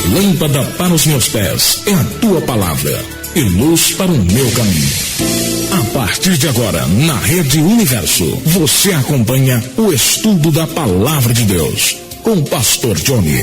Lâmpada para os meus pés é a tua palavra e luz para o meu caminho. A partir de agora, na Rede Universo, você acompanha o estudo da Palavra de Deus com o Pastor Johnny.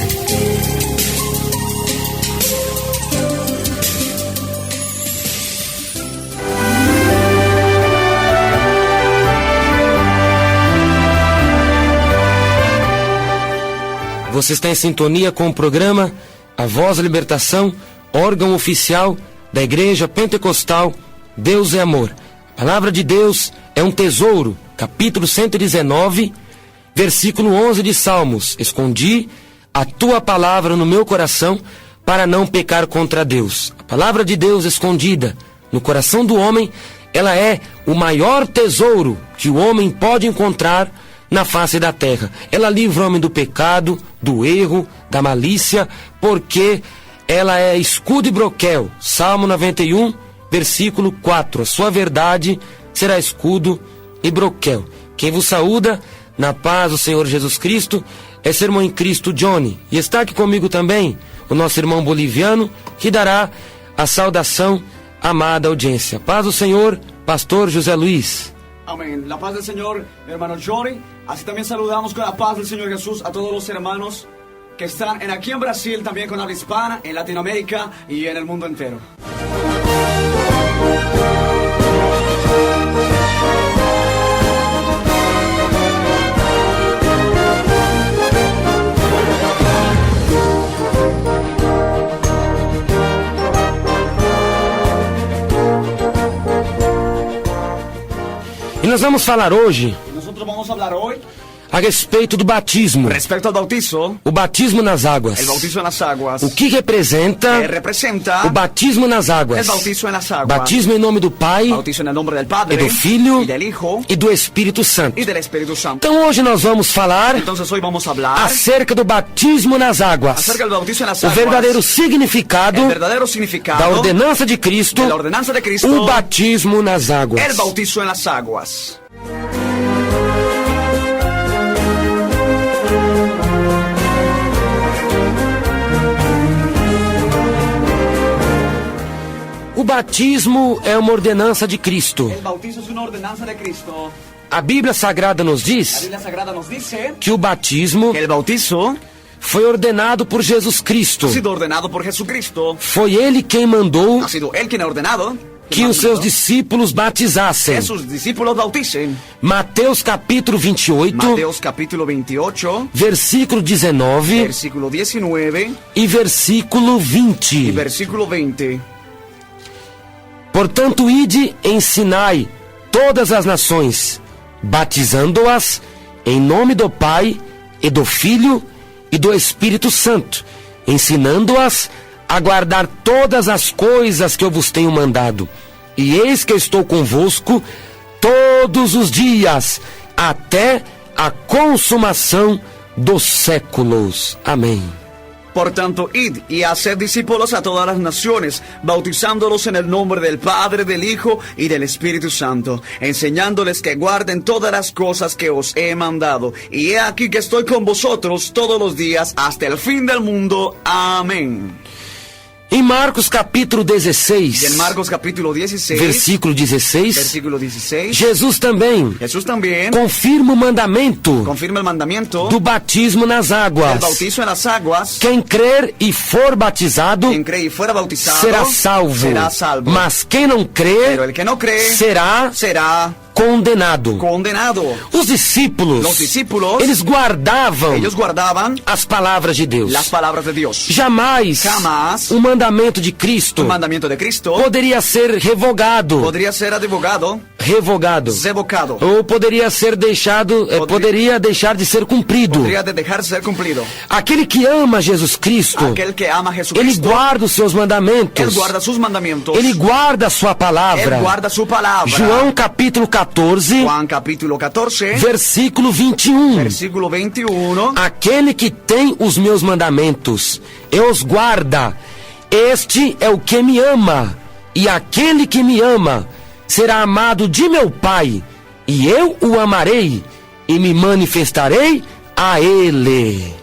Você está em sintonia com o programa A Voz da Libertação, órgão oficial da Igreja Pentecostal Deus é Amor. A palavra de Deus é um tesouro. Capítulo 119, versículo 11 de Salmos. Escondi a tua palavra no meu coração para não pecar contra Deus. A palavra de Deus escondida no coração do homem, ela é o maior tesouro que o homem pode encontrar na face da terra. Ela livra o homem do pecado, do erro, da malícia, porque ela é escudo e broquel. Salmo 91, versículo 4. A sua verdade será escudo e broquel. Quem vos saúda, na paz do Senhor Jesus Cristo, é seu irmão em Cristo, Johnny. E está aqui comigo também o nosso irmão boliviano, que dará a saudação à amada audiência. Paz do Senhor, pastor José Luis. Amén. La paz del Señor, hermano Johnny. Así también saludamos con la paz del Señor Jesús a todos los hermanos que están aquí en Brasil, también con habla hispana, en Latinoamérica y en el mundo entero. E nós vamos falar hoje Nosotros vamos a hablar hoy a respeito do batismo. respecto al bautizo, O batismo nas águas. el bautizo en las aguas, O que representa representa o batismo nas águas? el bautizo en las aguas, Batismo em nome do Pai, bautizo en el nombre del Padre, e do Filho y del Hijo, e do Espírito Santo. y del Espíritu Santo. Então hoje nós vamos falar Entonces hoy vamos a hablar acerca do batismo nas águas. acerca del bautizo en las O aguas, verdadeiro significado el verdadero significado da ordenança de Cristo, de la ordenanza de Cristo, o batismo nas águas. el bautizo en las aguas. O batismo é uma ordenança de Cristo. El bautizo es una ordenanza de Cristo. A Bíblia Sagrada nos La diz Biblia Sagrada nos dice que o batismo que el bautizo foi ordenado por Jesus Cristo. ha sido ordenado por Jesucristo. Foi Ele quem mandou Ha sido Él quien ha ordenado que os seus discípulos batizassem. que sus discípulos bauticen. Mateus capítulo 28, Mateos capítulo 28, versículo 19 versículo 19 e versículo y 20. versículo 20. Portanto, ide, ensinai todas as nações, batizando-as em nome do Pai e do Filho e do Espírito Santo, ensinando-as a guardar todas as coisas que eu vos tenho mandado. E eis que estou convosco todos os dias, até a consumação dos séculos. Amém. Por tanto, id y haced discípulos a todas las naciones, bautizándolos en el nombre del Padre, del Hijo y del Espíritu Santo, enseñándoles que guarden todas las cosas que os he mandado. Y he aquí que estoy con vosotros todos los días hasta el fin del mundo. Amén. Em Marcos capítulo Y 16, en Marcos capítulo 16, versículo 16, versículo 16, Jesus também Jesús también confirma o mandamento confirma el mandamiento do batismo nas del águas. bautizo en las aguas. Quem crer e for batizado Quien cree y fuera bautizado será salvo. será salvo. Mas quem não Pero crer el que no cree será será condenado. condenado. Os discípulos, Los discípulos, eles guardavam ellos guardaban as palavras de Deus. las palabras de Dios. Jamais Jamás o mandamento de Cristo un mandamiento de Cristo poderia ser revogado. podría ser revocado, Revogado. Ou poderia ser deixado, poderia deixar de ser cumprido. podría dejar de ser cumplido. Aquele que ama Jesus Cristo, Aquel que ama a ele Jesucristo, guarda os seus mandamentos. él guarda sus mandamientos, Ele guarda a sua palavra. él guarda su palabra. João capítulo 14, Juan capítulo 14, versículo 21. versículo 21. Aquele que tem os meus mandamentos e os guarda, este é o que me ama. E aquele que me ama será amado de meu Pai, e eu o amarei e me manifestarei a ele.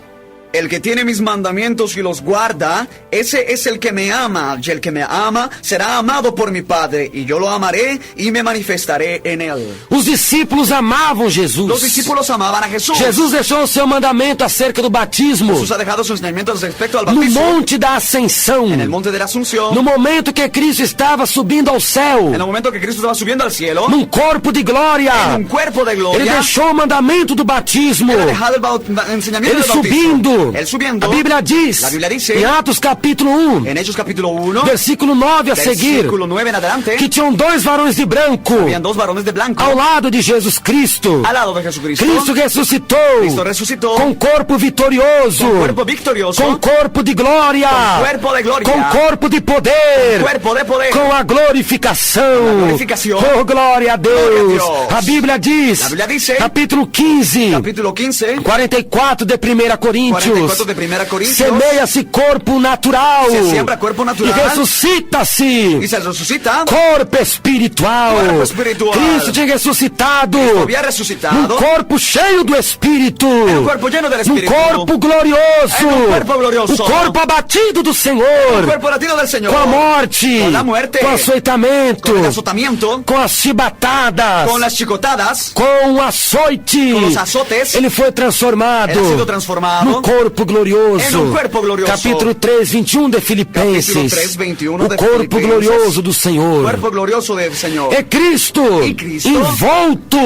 El que tiene mis mandamientos y los guarda, ese es el que me ama, y el que me ama será amado por mi Padre, y yo lo amaré y me manifestaré en él. Os discípulos amavam Jesus. Los discípulos amaban a Jesús. Jesus deixou o seu mandamento acerca do batismo Jesús ha dejado sus enseñamientos respecto al no bautismo Monte da Ascensão. en el monte de la Asunción, No momento que Cristo estava subindo ao céu, en el momento que Cristo estaba subiendo al cielo, num corpo de en glória. un cuerpo de Ele gloria. deixou o mandamento do batismo. Él ha dejado el enseñamiento Ele del bautismo. subindo. Él subiendo. A Bíblia diz, La Biblia dice, em Atos capítulo 1, en Hechos capítulo 1, versículo 9 a seguir, versículo 9 en adelante, que tinham dois varões de branco habían dos varones de blanco ao lado de Jesus Cristo. al lado de Jesucristo. Cristo ressuscitou Cristo resucitó com corpo vitorioso, con cuerpo victorioso, com corpo de glória, con cuerpo de gloria, com corpo de poder, cuerpo de poder, com a glorificação. Com a glorificação. Oh, glória a Deus. Glória a Deus. A Bíblia diz, A Bíblia diz, capítulo 15, capítulo 15, 44 de 1 Coríntios, 44 de 1 Coríntios, semeia-se corpo natural se siembra cuerpo e natural ressuscita-se y se resucita. corpo espiritual. Corpo espiritual. Cristo tinha ressuscitado Había num resucitado corpo cheio do Espírito, en un cuerpo lleno del num Espíritu, corpo glorioso, en un cuerpo glorioso, o corpo abatido do un Senhor, cuerpo latino del Señor, com a morte, con la muerte, com o açoitamento, con el azotamiento, com as chibatadas, con las chicotadas, com o açoite. con los azotes. Ele foi transformado Él ha sido transformado no corpo glorioso. en un cuerpo glorioso. Capítulo 3, 21 de Filipenses. Capítulo 3, 21 o de corpo Filipenses. glorioso do Senhor. Cuerpo glorioso del Señor. É Cristo, E Cristo, envuelto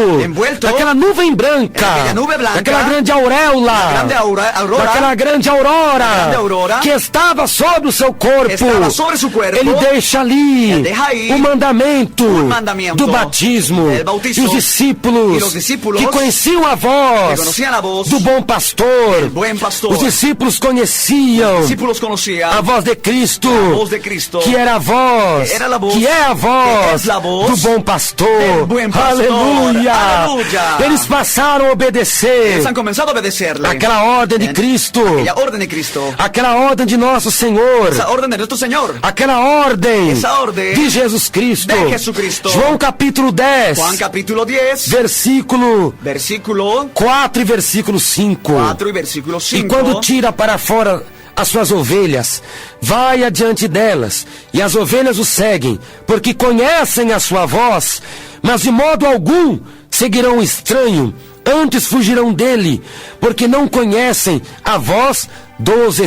naquela nuvem branca, naquela nuvem branca, naquela grande auréola, grande aurora, naquela grande aurora, grande aurora, que estava sobre o seu corpo. estava sobre su cuerpo. Ele deixa ali Ele deixa aí o mandamento, mandamento do batismo. del bautismo. E os discípulos, E os discípulos que conheciam a que voz conocían la voz do bom pastor. del buen pastor. Os discípulos conheciam Discípulos conocían a voz de Cristo, voz de Cristo, que era a voz, que era la voz, que é a voz, que es la voz do bom pastor. del buen pastor. Aleluia! Aleluia! Eles passaram a obedecer Ellos han comenzado a obedecerle. aquela ordem de En Cristo, aquella orden de Cristo. aquela ordem de nosso Senhor, Esa orden de nuestro Señor. aquela ordem Esa orden de Jesus Cristo. de Jesucristo. João capítulo 10, Juan capítulo 10, versículo versículo 4 e versículo 5. 4 y versículo 5. E quando tira para fora as suas ovelhas, vai adiante delas, e as ovelhas o seguem, porque conhecem a sua voz, mas de modo algum seguirão o estranho, antes fugirão dele, porque não conhecem a voz dos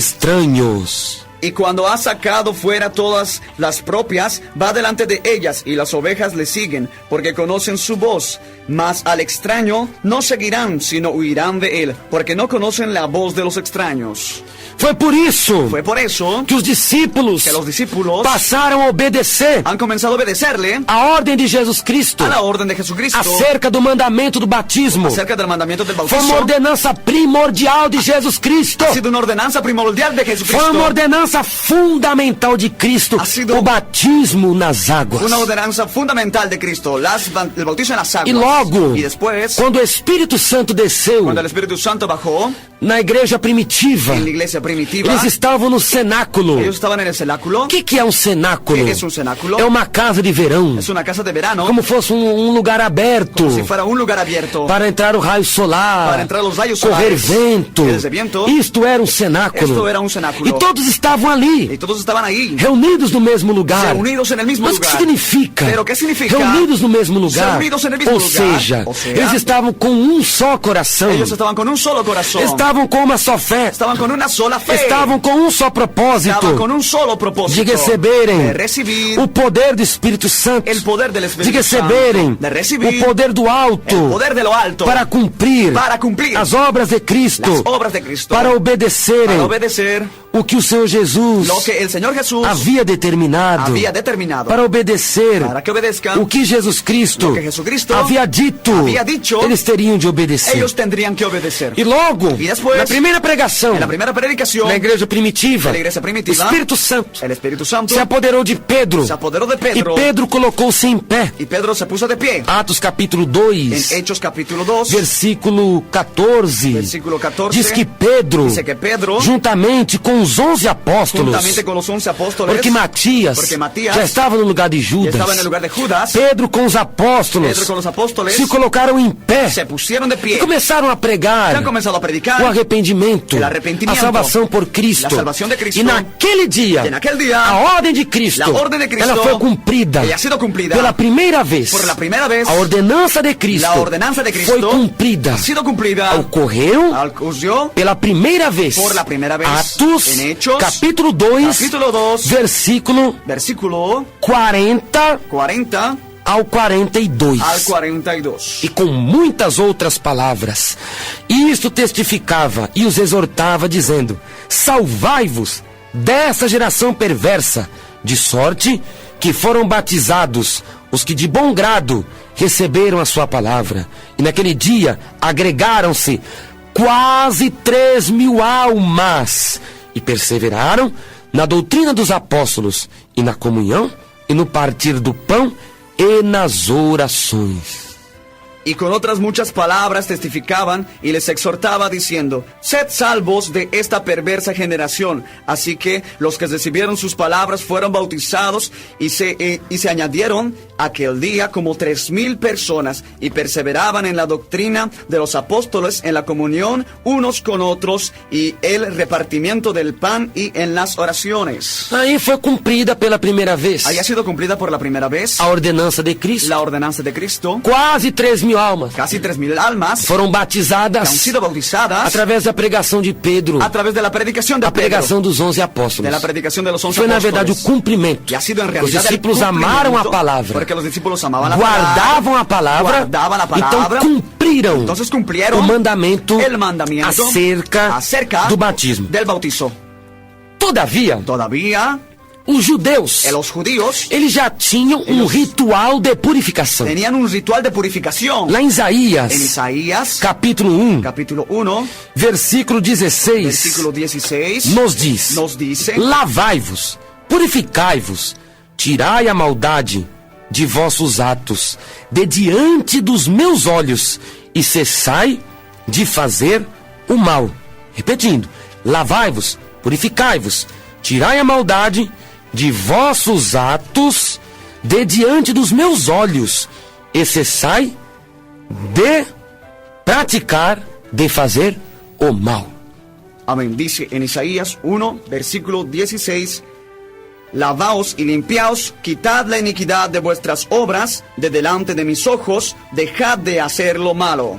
estranhos. Y cuando ha sacado fuera todas las propias, va delante de ellas, y las ovejas le siguen, porque conocen su voz. Mas al extraño no seguirán, sino huirán de él, porque no conocen la voz de los extraños. Foi por isso Fue por eso que os discípulos que los discípulos passaram a obedecer han comenzado a obedecerle a ordem de Jesus Cristo a la orden de Jesucristo acerca do mandamento do batismo. acerca del mandamiento del Foi bautismo. uma ordenança primordial de Jesus Cristo. Ha sido una ordenanza primordial de Jesucristo. Foi uma ordenança fundamental de Cristo, Ha sido o batismo nas águas. Una ordenanza fundamental de Cristo, el bautizo en las aguas. E logo, Y después, quando o Espírito Santo desceu cuando el Espíritu Santo bajó na igreja primitiva, en la iglesia primitiva, eles estavam no cenáculo. ellos estaban en el cenáculo. O que é um cenáculo? ¿Qué es un cenáculo? É uma casa de verão, Es una casa de verano, como fosse lugar aberto como si fuera un lugar abierto para entrar o raio solar, para entrar los rayos correr solares, vento. correr viento. Isto era um cenáculo. Esto era un cenáculo. E todos estavam ali, y todos estaban ahí, reunidos no mesmo lugar. reunidos en el mismo Mas o lugar. que significa? Pero ¿qué significa? Reunidos no mesmo lugar. Reunidos en el mismo Ou lugar. seja, O sea, eles estavam com um só coração. ellos estaban con un solo corazón, Estavam com uma só fé. estaban con una sola fe, Estavam com um só propósito estaban con un solo propósito, de receberem de recibir o poder do Espírito Santo, el poder del de Espíritu receberem Santo, de recibir o poder do alto el poder de lo alto para cumprir cumplir as obras de Cristo, las obras de Cristo, para obedecerem para obedecer o que o Senhor Jesus lo que el Señor Jesús havia determinado, había determinado, para obedecer para que obedezcan o que Jesus Cristo lo que Jesucristo havia dito, havia dicho, eles teriam de obedecer. ellos tendrían que obedecer. E logo, E depois, na primeira pregação En la primera predicación da igreja primitiva, da igreja primitiva, o Espírito Santo el Espíritu Santo se apoderou de Pedro, se apoderó de e Pedro, Pedro colocou-se em pé. y Pedro se puso de pie. Atos capítulo En 2, Hechos capítulo 2, versículo 14, versículo 14, diz que Pedro, dice que Pedro, juntamente com os 11 apóstolos, juntamente con los 11 apóstoles, porque Matias já estava no lugar de Judas. estaba en el lugar de Judas. Pedro com os apóstolos Pedro con los apóstoles se colocaram em pé se pusieron de e pie. começaram a pregar Han comenzado a predicar o arrependimento, el arrepentimiento, a salvação por Cristo. la salvación de Cristo. E naquele dia, Y en aquel día, a ordem de Cristo, la orden de Cristo, ela foi cumprida ella ha sido cumplida pela primeira vez. por la primera vez. A ordenança de Cristo, La ordenanza de Cristo foi cumprida. ha sido cumplida. Ocorreu Ocurrió pela primeira vez. por la primera vez Atos, en Hechos, capítulo 2, capítulo 2, versículo versículo 40 40 ao 42. al 42. E com muitas outras palavras. Isto testificava e os exortava, dizendo: salvai-vos dessa geração perversa, de sorte que foram batizados os que de bom grado receberam a sua palavra. E naquele dia agregaram-se quase 3.000 almas e perseveraram na doutrina dos apóstolos e na comunhão e no partir do pão e nas orações. Y con otras muchas palabras testificaban y les exhortaba diciendo: sed salvos de esta perversa generación. Así que los que recibieron sus palabras fueron bautizados y se añadieron aquel día como 3.000 personas y perseveraban en la doctrina de los apóstoles, en la comunión unos con otros y el repartimiento del pan y en las oraciones. Aí foi cumprida pela primeira vez Ahí ha sido cumplida por la primera vez a ordenança de Cristo. la ordenanza de Cristo. Quase 3.000 almas Casi 3.000 almas foram que han batizadas sido bautizadas através da pregação de Pedro, a través de la predicación de a pregação Pedro, dos 11 de apóstolos. la predicación de los 11 Foi na apóstoles. verdade o cumprimento. Y ha sido en Os realidad el discípulos amaram a cumplimiento, palavra, porque los discípulos amaban la guardavam a palavra, guardaban la então palabra, cumpriram entonces cumplieron o mandamento el mandamiento acerca do batismo. del bautizo. Todavia, Todavía os judeus, los judíos eles já tinham um ritual de purificação. tenían un ritual de purificación. Lá em Isaías, En Isaías, capítulo 1, capítulo 1, versículo 16, versículo 16, nos diz: lavai-vos, purificai-vos, tirai a maldade de vossos atos, de diante dos meus olhos, e cessai de fazer o mal. Repetindo: lavai-vos, purificai-vos, tirai a maldade de vossos atos, de diante dos meus olhos, e cessai de praticar, de fazer o mal. amén. Dice en Isaías 1, versículo 16: lavaos y limpiaos, quitad la iniquidad de vuestras obras de delante de mis ojos, dejad de hacer lo malo.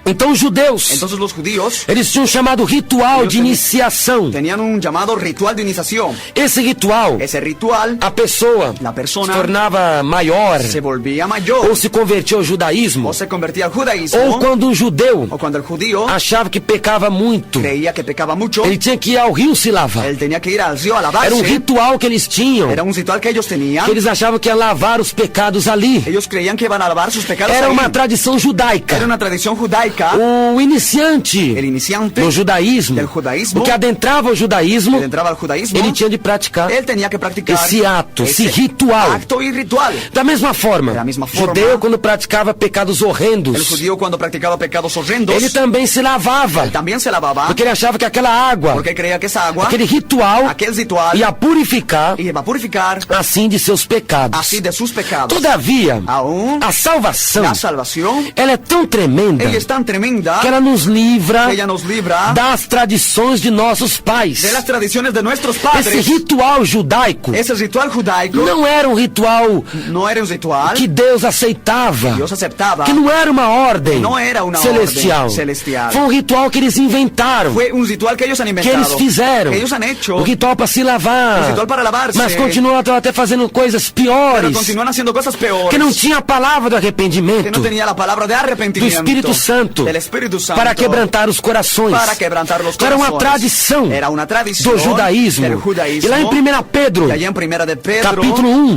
Então os judeus, Entonces los judíos eles tinham um chamado ritual Eles de iniciação. tenían un llamado ritual de iniciación. Esse ritual, Ese ritual, a pessoa la persona se tornava maior, se volvía mayor ou se convertia ao judaísmo, o se convertía al judaísmo, ou quando um judeu o cuando el judío achava que pecava muito, creía que pecaba mucho, ele tinha que ir ao rio se lavar. él tenía que ir al río a Era um lavarse. ritual que eles tinham, Era un ritual que ellos tenían. que eles achavam que ia lavar os pecados ali. Ellos creían que iban a lavar sus pecados Era ahí. uma tradição judaica. Era una tradición judaica. O iniciante El iniciante no judaísmo, del judaísmo, o que adentrava o judaísmo, que entraba al judaísmo, ele tinha de praticar él tenía que practicar esse ato, esse ese ritual. acto y ritual. Da mesma forma, Da mesma o forma, judeu, quando praticava pecados El horrendos, judío cuando practicaba pecados horrendos, ele também se lavava, también se lavaba, porque ele achava que aquela água, porque creía que esa agua, aquele ritual, aquel ritual, ia purificar iba a purificar assim de seus pecados. así de sus pecados. Todavia, Aún a salvação, la salvación, ela é tão tremenda ella es tan tremenda que ela nos livra que ella nos libra das tradições de nossos pais. de las tradiciones de nuestros Esse padres. ritual judaico Ese ritual judaico não era um ritual no era un ritual que Deus aceitava, Dios aceptaba, que não era uma ordem no era una celestial. orden celestial. Foi um ritual que eles inventaram, fue un ritual que ellos han que inventado, eles fizeram. que ellos han hecho, Um ritual para se lavar, un ritual para lavarse, mas continuam até fazendo coisas pero piores, continúan haciendo cosas peores, que não tinha a palavra do que arrependimento no tenía la palabra de do arrepentimiento Espírito Santo del Espíritu Santo para quebrantar os corações. para quebrantar los Era corazones. uma tradição Era una tradición do judaísmo. del judaísmo. E lá em 1 Pedro, Y allá en Primera de Pedro,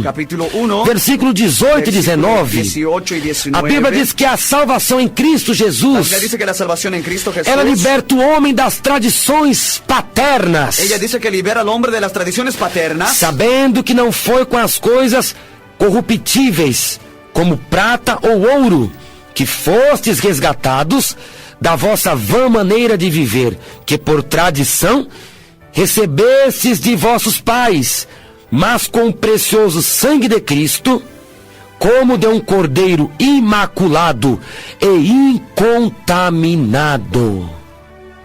capítulo 1, 1, versículo 18 e versículos 19, 18 y 19, a Bíblia diz que a salvação em Cristo la Jesus, Biblia dice que la salvación en Cristo Jesús, ela liberta o homem das tradições paternas, ella dice que libera al hombre de las tradiciones paternas, sabendo que não foi com as coisas corruptíveis, como prata ou ouro, que fostes resgatados da vossa vã maneira de viver, que por tradição recebestes de vossos pais, mas com o precioso sangue de Cristo, como de um cordeiro imaculado e incontaminado.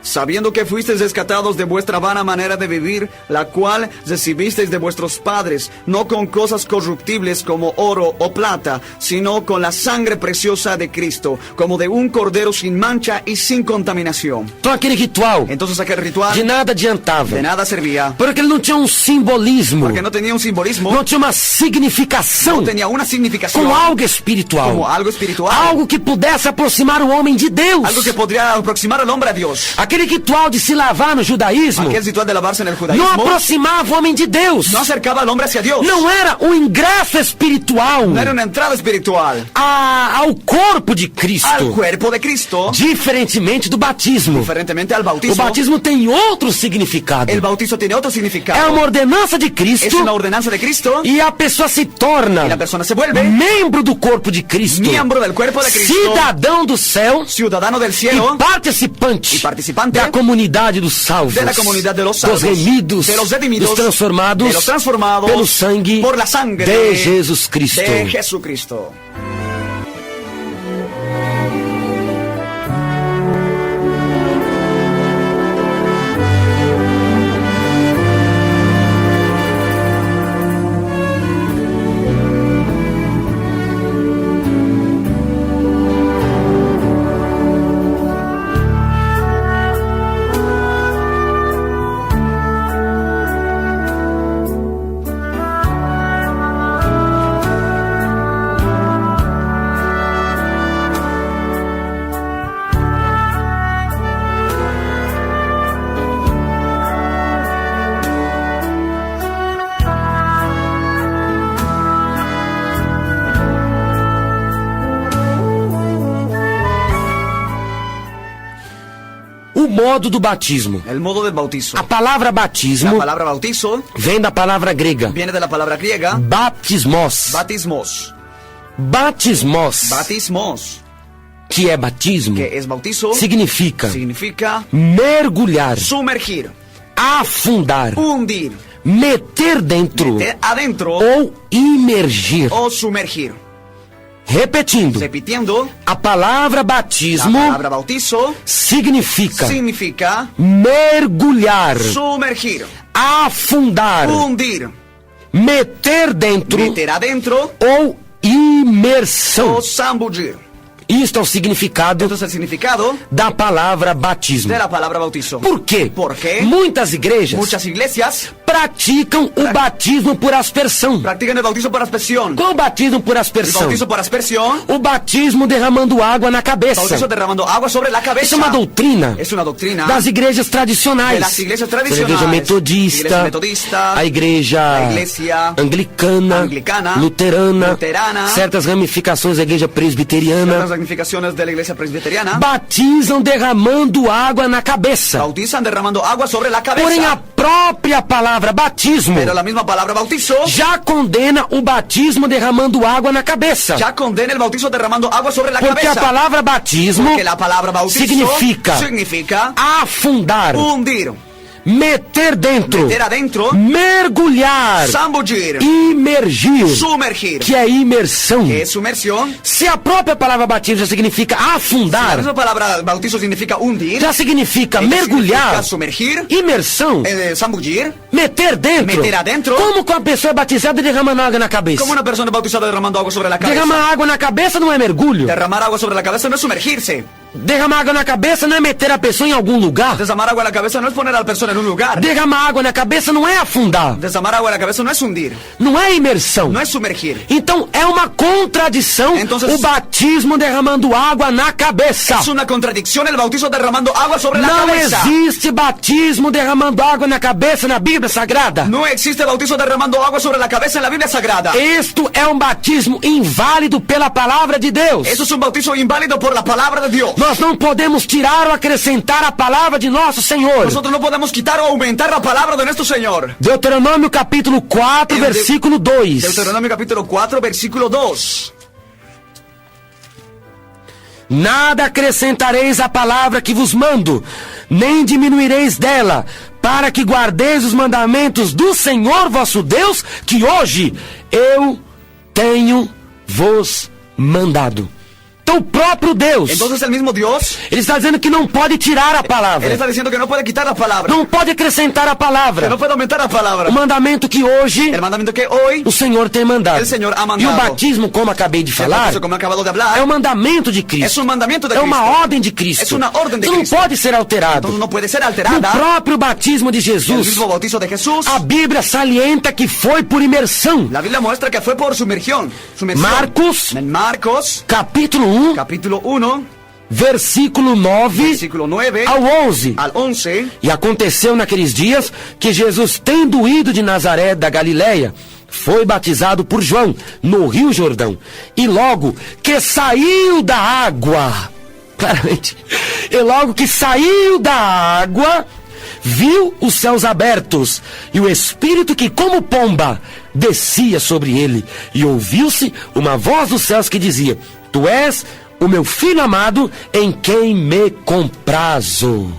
Sabiendo que fuisteis rescatados de vuestra vana manera de vivir, la cual recibisteis de vuestros padres, no con cosas corruptibles como oro o plata, sino con la sangre preciosa de Cristo, como de un cordero sin mancha y sin contaminación. Então aquele ritual Entonces aquel ritual de nada adiantava, de nada servía, porque ele não tinha um simbolismo, porque no tenía un simbolismo, não tinha uma significação no tenía una significación como algo espiritual, como algo espiritual, algo que pudesse aproximar o homem de Deus. algo que podría aproximar al hombre a Dios. Aquele ritual de se lavar no judaísmo Aquel ritual de lavarse en el não judaísmo aproximava o homem de Deus. no acercaba al hombre hacia Dios. Não era um ingresso espiritual No era una entrada espiritual ao corpo de al Cristo, cuerpo de Cristo, diferentemente do batismo. diferentemente al O bautismo. batismo tem outro significado. El bautizo tiene otro É significado. uma ordenança de Es Cristo una ordenanza de Cristo e a pessoa se torna y la persona se vuelve membro do corpo de Cristo, miembro del cuerpo de Cristo, cidadão do céu ciudadano del e cielo participante y participante da comunidade dos salvos, de la comunidad de los salvos, dos remidos, de los redimidos, dos transformados, de los transformados pelo sangue por la sangre de Jesus Cristo. de Jesucristo. O modo do batismo. El modo del bautizo. A palavra La batismo palabra bautizo vem da palavra grega viene de la palabra griega batismos. batismos. Batismos, Batismos, que é batismo, que es bautizo, significa significa mergulhar, sumergir, afundar, hundir, meter dentro meter adentro ou imergir. o sumergir. Repetindo, Repitiendo, a palavra la batismo palabra bautizo significa significa mergulhar, sumergir, afundar, hundir, meter dentro meter adentro ou imersão. o zambullir. Isto é o significado Esto es el significado da palavra batismo. de la palabra bautizo. Por quê? ¿Por qué? Muitas igrejas Muchas iglesias praticam o batismo por aspersão. practican el bautizo por aspersión. Qual é o batismo por El aspersão? bautizo por aspersión, O batismo derramando água na cabeça. bautizo derramando agua sobre la cabeza. Isso é uma doutrina Es una doctrina das igrejas tradicionais. de las iglesias A tradicionales. igreja metodista, Iglesia metodista, a igreja a iglesia anglicana, luterana, certas ramificações da igreja presbiteriana, las ramificaciones de la iglesia presbiteriana batizam derramando água na cabeça. bautizan derramando agua sobre la Porém, a cabeza. própria palavra batismo Pero la misma palabra bautizo já condena o batismo derramando água na cabeça. ya condena el bautizo derramando agua sobre la Porque a cabeza. palavra batismo Que la palabra bautizo significa afundar, hundir, meter dentro, meter adentro, mergulhar, zambullir, imergir, sumergir, que é imersão. que es sumersión. Se a própria palavra batismo já significa La afundar, misma palabra bautizo significa hundir, já significa ella mergulhar, significa sumergir, imersão, zambullir. meter dentro. Meter adentro. Como que uma pessoa é batizada derramando água na cabeça? Como una persona bautizada derramando agua sobre la cabeza. Derramar água na cabeça não é mergulho. Derramar agua sobre la cabeza no es sumergirse. Derramar água na cabeça não é meter a pessoa em algum lugar. Derramar agua en la cabeza no es poner a la persona en un lugar. Derramar água na cabeça não é afundar. Derramar agua en la cabeza no es hundir, Não é imersão. no es sumergir. Então é uma contradição Entonces- o batismo derramando água na cabeça. Es una contradicción el bautizo derramando agua sobre la Não cabeza. existe batismo derramando água na cabeça na Bíblia Sagrada. No existe bautizo derramando agua sobre la cabeza en la Biblia Sagrada. Isto é um batismo inválido pela palavra de Deus. Eso es un bautizo inválido por la palabra de Dios. Nós não podemos tirar ou acrescentar a palavra de nosso Senhor. Nosotros no podemos quitar o aumentar la palabra de nuestro Señor. Deuteronômio capítulo 4, versículo 2. Deuteronomio capítulo 4, versículo 2. Nada acrescentareis à palavra que vos mando, nem diminuireis dela, para que guardeis os mandamentos do Senhor vosso Deus, que hoje eu tenho vos mandado. Então o próprio Deus, Entonces el mismo Dios, ele está dizendo que não pode tirar a Él palavra, está diciendo que no puede quitar la palabra, não pode acrescentar a que palavra. no puede aumentar la palabra. O mandamento que hoje El mandamiento que hoy, o Senhor tem mandado. El Señor ha E o mandado. batismo, como acabei de el falar, bautizo, como he acabado de é hablar, um mandamento de es Cristo. un mandamiento de É Cristo. uma ordem de Cristo. Es una orden de Isso não Cristo. pode ser alterado. Entonces no puede ser No alterada. próprio batismo de El Jesus, mismo bautizo de Jesús, a Bíblia salienta que foi por imersão. la Biblia muestra que fue por sumergión. Marcos, En Marcos, capítulo 1, capítulo 1, versículo 9 versículo 9 ao 11. al 11. E aconteceu naqueles dias que Jesus, tendo ido de Nazaré da Galileia, foi batizado por João no Rio Jordão. E logo que saiu da água, claramente, e logo que saiu da água, viu os céus abertos e o Espírito que, como pomba, descia sobre ele. E ouviu-se uma voz dos céus que dizia: Tu és o meu filho amado, em quem me comprazo.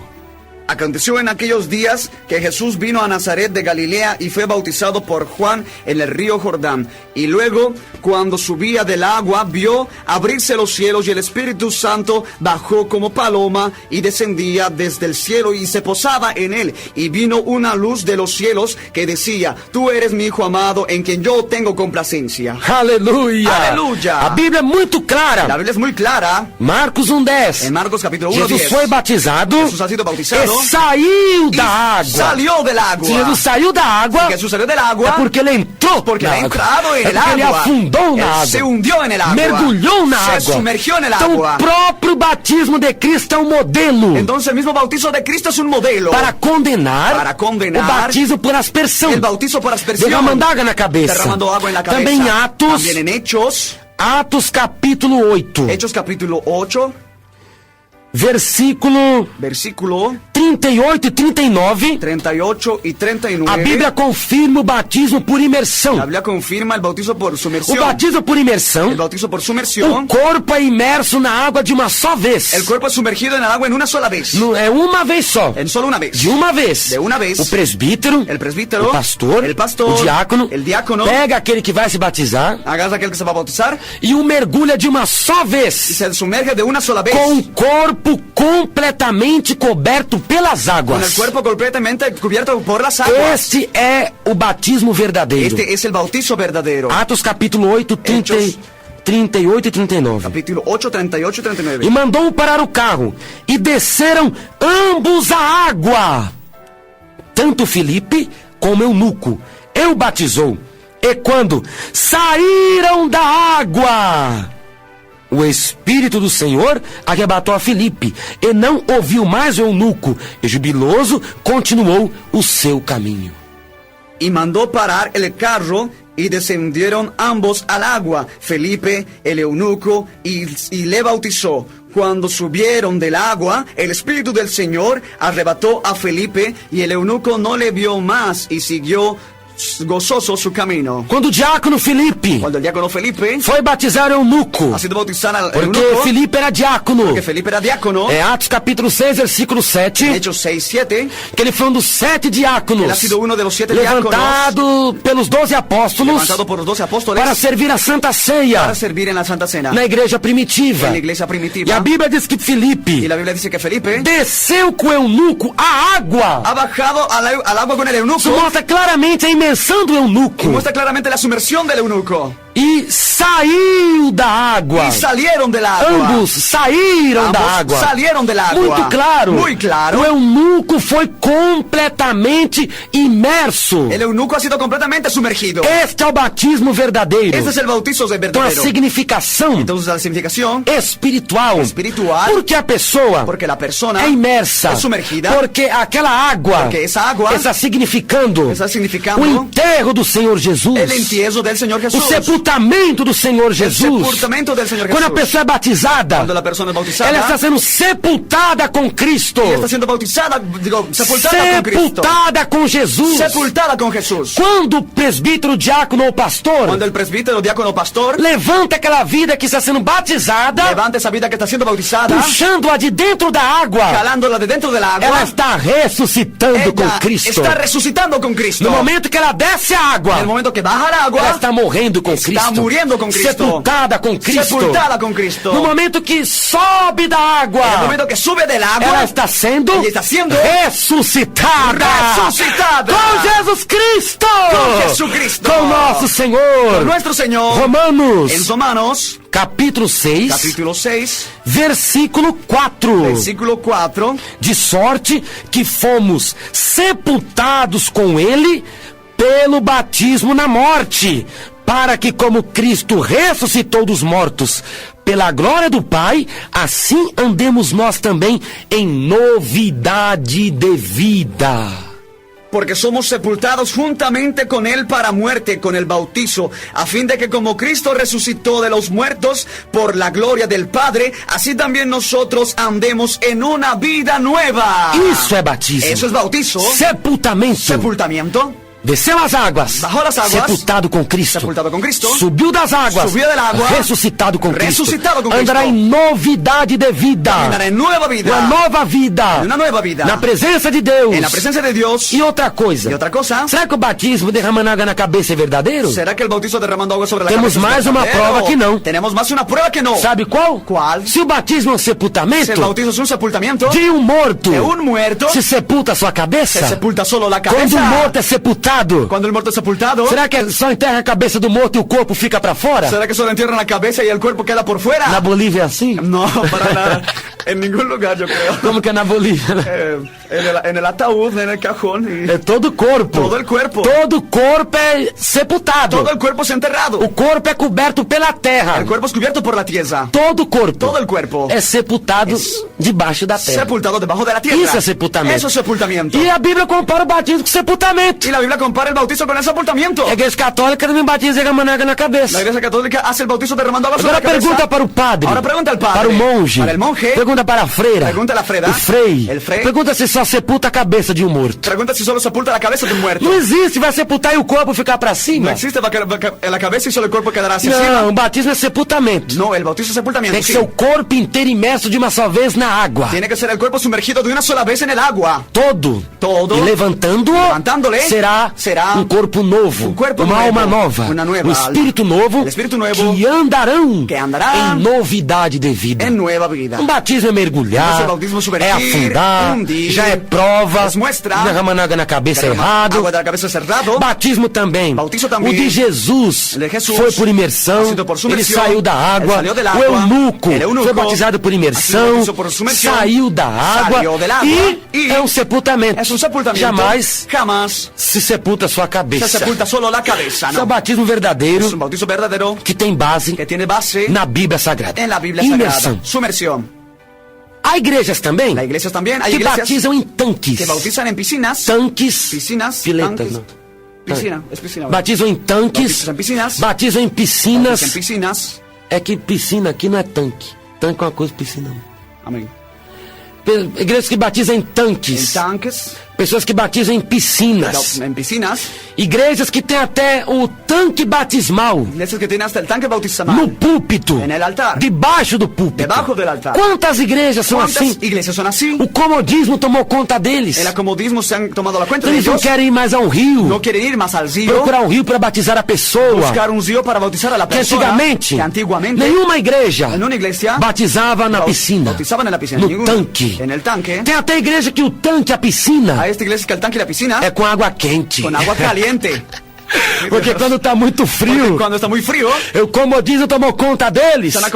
Aconteció en aquellos días que Jesús vino a Nazaret de Galilea y fue bautizado por Juan en el río Jordán. Y luego, cuando subía del agua, vio abrirse los cielos y el Espíritu Santo bajó como paloma y descendía desde el cielo y se posaba en él. Y vino una luz de los cielos que decía: Tú eres mi Hijo amado, en quien yo tengo complacencia. Aleluia! Aleluia! A Bíblia é muito La clara. Biblia es muy clara. Marcos 1:10. En Marcos capítulo 1, Jesus 10. foi batizado Jesús ha sido bautizado. e saiu da água. Salió del agua. Se Jesus saiu da água, Si Jesús salió del é agua, porque ele entrou porque na ha água. entrado en É el porque ele agua. afundou na Él água. se hundió en el agua. Mergulhou na Se água. sumergió en el Então agua. o próprio batismo de Cristo é um modelo Entonces el mismo bautizo de Cristo es un modelo para condenar o batismo por aspersão. el bautizo por aspersión. Derramando água na cabeça. Derramando agua en la cabeza. Também em Atos, También en Atos capítulo 8, Hechos capítulo 8, versículo versículo 38 e 39, 38 y 39. a Bíblia confirma o batismo por imersão. La Biblia confirma el bautizo por O sumersión. batismo por imersão, El bautizo por o sumersión. corpo é imerso na água de uma só vez. El cuerpo es sumergido en el agua en una sola vez. Não é uma vez só. En solo una vez. De uma vez. De una vez. O presbítero, El presbítero, o pastor, el pastor, o diácono, el diácono, pega aquele que vai se batizar agarra aquel que se va a bautizar e o mergulha de uma só y vez, se sumerge de una sola vez. com o corpo completamente coberto pelas Con águas. el cuerpo completamente cubierto por las aguas. Este é o batismo verdadeiro. Este es el bautizo verdadero. Atos capítulo 8, 38 e 39. Capítulo 8, 38 y 39. E mandou parar o carro, e desceram ambos à água. Tanto Filipe como Eunuco. Eu batizou. E quando saíram da água, o Espírito do Senhor arrebatou a Filipe, e não ouviu mais o eunuco, e jubiloso continuou o seu caminho. Y mandó parar el carro y descendieron ambos al agua, Felipe, el eunuco, y le bautizó. Cuando subieron del agua, el Espíritu del Señor arrebató a Felipe y el eunuco no le vio más y siguió gozoso su camino. Quando o diácono Filipe Cuando el diácono Felipe foi batizar o eunuco, ha sido bautizado al porque eunuco, Filipe era diácono, porque Felipe era diácono, é Atos capítulo 6, versículo 7, Hechos 6, 7, que ele foi um dos 7 diáconos, él ha sido uno de los 7 diáconos, levantado pelos 12 apóstolos, levantado por los 12 apóstoles, para servir a Santa Ceia, para servir en la Santa Cena, na igreja primitiva. en la iglesia E primitiva. a Bíblia diz que Filipe Y la Biblia dice que Felipe desceu com o eunuco à água. ha bajado al agua con el eunuco. Isso mostra claramente a imersão do eunuco. Y muestra claramente la sumersión del eunuco. E saiu da água. Y salieron del agua. Ambos saíram da Ambos água. salieron del agua. Muito claro. Muy claro. O eunuco foi completamente imerso. El eunuco ha sido completamente sumergido. Este é o batismo verdadeiro. Este es el bautizo de Então a verdadero. significação Entonces la significación, espiritual. Espiritual. Porque a pessoa porque la persona é imersa. é sumergida. Porque aquela água Porque esa agua está significando está significando o enterro do Senhor Jesus. el entierro del Señor O Jesús. sepultamento sepultamento do Senhor el Jesus. sepultamento del Señor Quando a Jesús. pessoa é batizada, Cuando la persona es bautizada, ela está sendo sepultada com Cristo. ella está siendo bautizada, sepultada con Cristo. Sepultada com Jesus. Sepultada con Jesús. Quando o presbítero, diácono ou pastor Cuando el presbítero, diácono, pastor, levanta aquela vida que está sendo batizada, levanta esa vida que está siendo bautizada, puxando-a de dentro da água, jalándola de dentro del ela agua, está ressuscitando com ella Cristo. está resucitando con Cristo. No momento que ela desce a água, En el momento que baja al ela agua, está morrendo com está Cristo. muriendo con Cristo. Sepultada com Cristo. Sepultada con Cristo. No momento que sobe da água, En el momento que sube del ela agua, está sendo ella está siendo ressuscitada resucitada com Jesus Cristo, con Jesucristo, com nosso Senhor. con nuestro Señor. Romanos, En Romanos, capítulo 6, capítulo 6, versículo 4. versículo 4, De sorte que fomos sepultados com ele pelo batismo na morte, para que, como Cristo ressuscitou dos mortos pela glória do Pai, assim andemos nós também em novidade de vida. porque somos sepultados juntamente con Él para muerte, con el bautizo, a fin de que como Cristo resucitó de los muertos por la gloria del Padre, así también nosotros andemos en una vida nueva. Isso é batismo. Eso es bautizo, Sepultamento. sepultamiento. Desceu as águas, Bajou as águas, sepultado com Cristo. sepultado com Cristo. Subiu das águas, Subiu del agua, ressuscitado com Cristo. ressuscitado com Cristo. Andará em novidade de vida. Andará en nueva vida. Uma nova vida. Una nueva vida. Na presença de Deus. En la presencia de Dios. E outra coisa. Y otra cosa. Será que o batismo derramando água na cabeça é verdadeiro? ¿Será que el bautizo derramando agua sobre la Temos cabeza es mais uma verdadero? prova que não. Tenemos más una prueba que no. Sabe qual? Qual? Se o batismo é um Si sepultamento el bautizo es un sepultamiento, de um morto, de un muerto, se sepulta a sua cabeça. se sepulta solo la Quando cabeza. o morto é sepultado, Cuando el muerto es sepultado, será que só enterra a cabeça do morto e o corpo fica pra fora? ¿será que solo entierran la cabeza y el cuerpo queda por fuera? Na Bolívia é assim? No, para nada. En ningún lugar, yo creo. Como que é na Bolívia, né? En el ataúd, en el cajón. Y É todo o corpo. todo el cuerpo. Todo o corpo é sepultado. Todo el cuerpo es enterrado. O corpo é coberto pela terra. El cuerpo es cubierto por la tierra. Todo o corpo Todo el cuerpo é sepultado debaixo da terra. sepultado debajo de la tierra. Isso é sepultamento. Eso es sepultamiento. E a Bíblia compara o batismo com sepultamento. Y la Biblia compara el bautizo con el sepultamiento. A Igreja Católica não me batiza derramando água na La cabeça. Iglesia Católica hace el bautizo derramando agua sobre Agora la cabeza. pergunta para o padre. Ahora pregunta al padre. Para o monge. Para el monje. Pergunta para a freira. Pregunta a la freira. O frei. El frei. Pergunta se só sepulta a cabeça de um morto. Pregunta si solo sepulta la cabeza de un muerto. Não existe, vai sepultar e o corpo ficar para No cima. existe la cabeza y solo el cuerpo quedará hacia Não, encima. o batismo é sepultamento. No, el bautizo es sepultamiento. Tem que Sí. ser o corpo inteiro imerso de uma só vez na água. Tiene que ser el cuerpo sumergido de una sola vez en el agua. Todo. Todo. E levantando-o, Levantándole, será será corpo novo. um corpo uma novo, alma nova. uma nueva espírito alma. novo. El espírito nuevo que andarão que andará em novidade de vida. En nueva vida. Batismo é mergulhar, Esse batismo submergir, é afundar, hundir, já é prova, desmuestra, derramando água na cabeça é errado. Agua de la cabeza es errado. Batismo também. Bautizo também. O de Jesus, O de Jesus foi por imersão, ha sido por ele sumersión, saiu da água. ele saiu del O agua, eunuco el eunuco foi batizado por ha sido imersão, bautizado por sumersión, saiu da água, salió del agua, e é um sepultamento. Es un sepultamiento. Jamais Jamás se sepulta a sua se cabeça. sepulta solo la cabeza, Esse é o no. batismo verdadeiro Es un bautizo verdadero que tem base que tiene base na Bíblia Sagrada. en la Biblia Imersão. Sagrada. Sumersión. Há igrejas também Las iglesias también. Hay que iglesias batizam em tanques. que bautizan en piscinas. Tanques. Piscinas. Piletas, tanques. não. Piscina. Es piscina. Batizam em tanques. Bautizam em piscinas. Batizam em piscinas. Bautizan en piscinas. É que piscina aqui não é tanque. Tanque é uma coisa, piscina não. Amén. Igrejas que batizam em En tanques. tanques. Pessoas que batizam em piscinas. En piscinas. Igrejas que tem até o tanque batismal Iglesias que tienen hasta el tanque bautismal. no púlpito. En el altar. Debaixo do púlpito. Debajo del altar. Quantas igrejas são ¿Cuántas assim? iglesias son así? O comodismo tomou conta deles. El acomodismo se han tomado la cuenta Então de eles não ellos. querem ir mais a um rio. No quieren ir más al río. Procurar um rio para batizar a pessoa. Buscar un río para bautizar a la Que persona. antigamente, Que antiguamente. nenhuma igreja En una iglesia. batizava na piscina. Bautizaban en la piscina. No Ninguna. tanque. En el tanque. Tem até igreja que o tanque, a piscina, A esta iglesia que el tanque y la piscina. é com água quente. Con agua caliente. Porque quando tá muito Porque frio, cuando está muy frío, o comodismo tomou conta deles. se han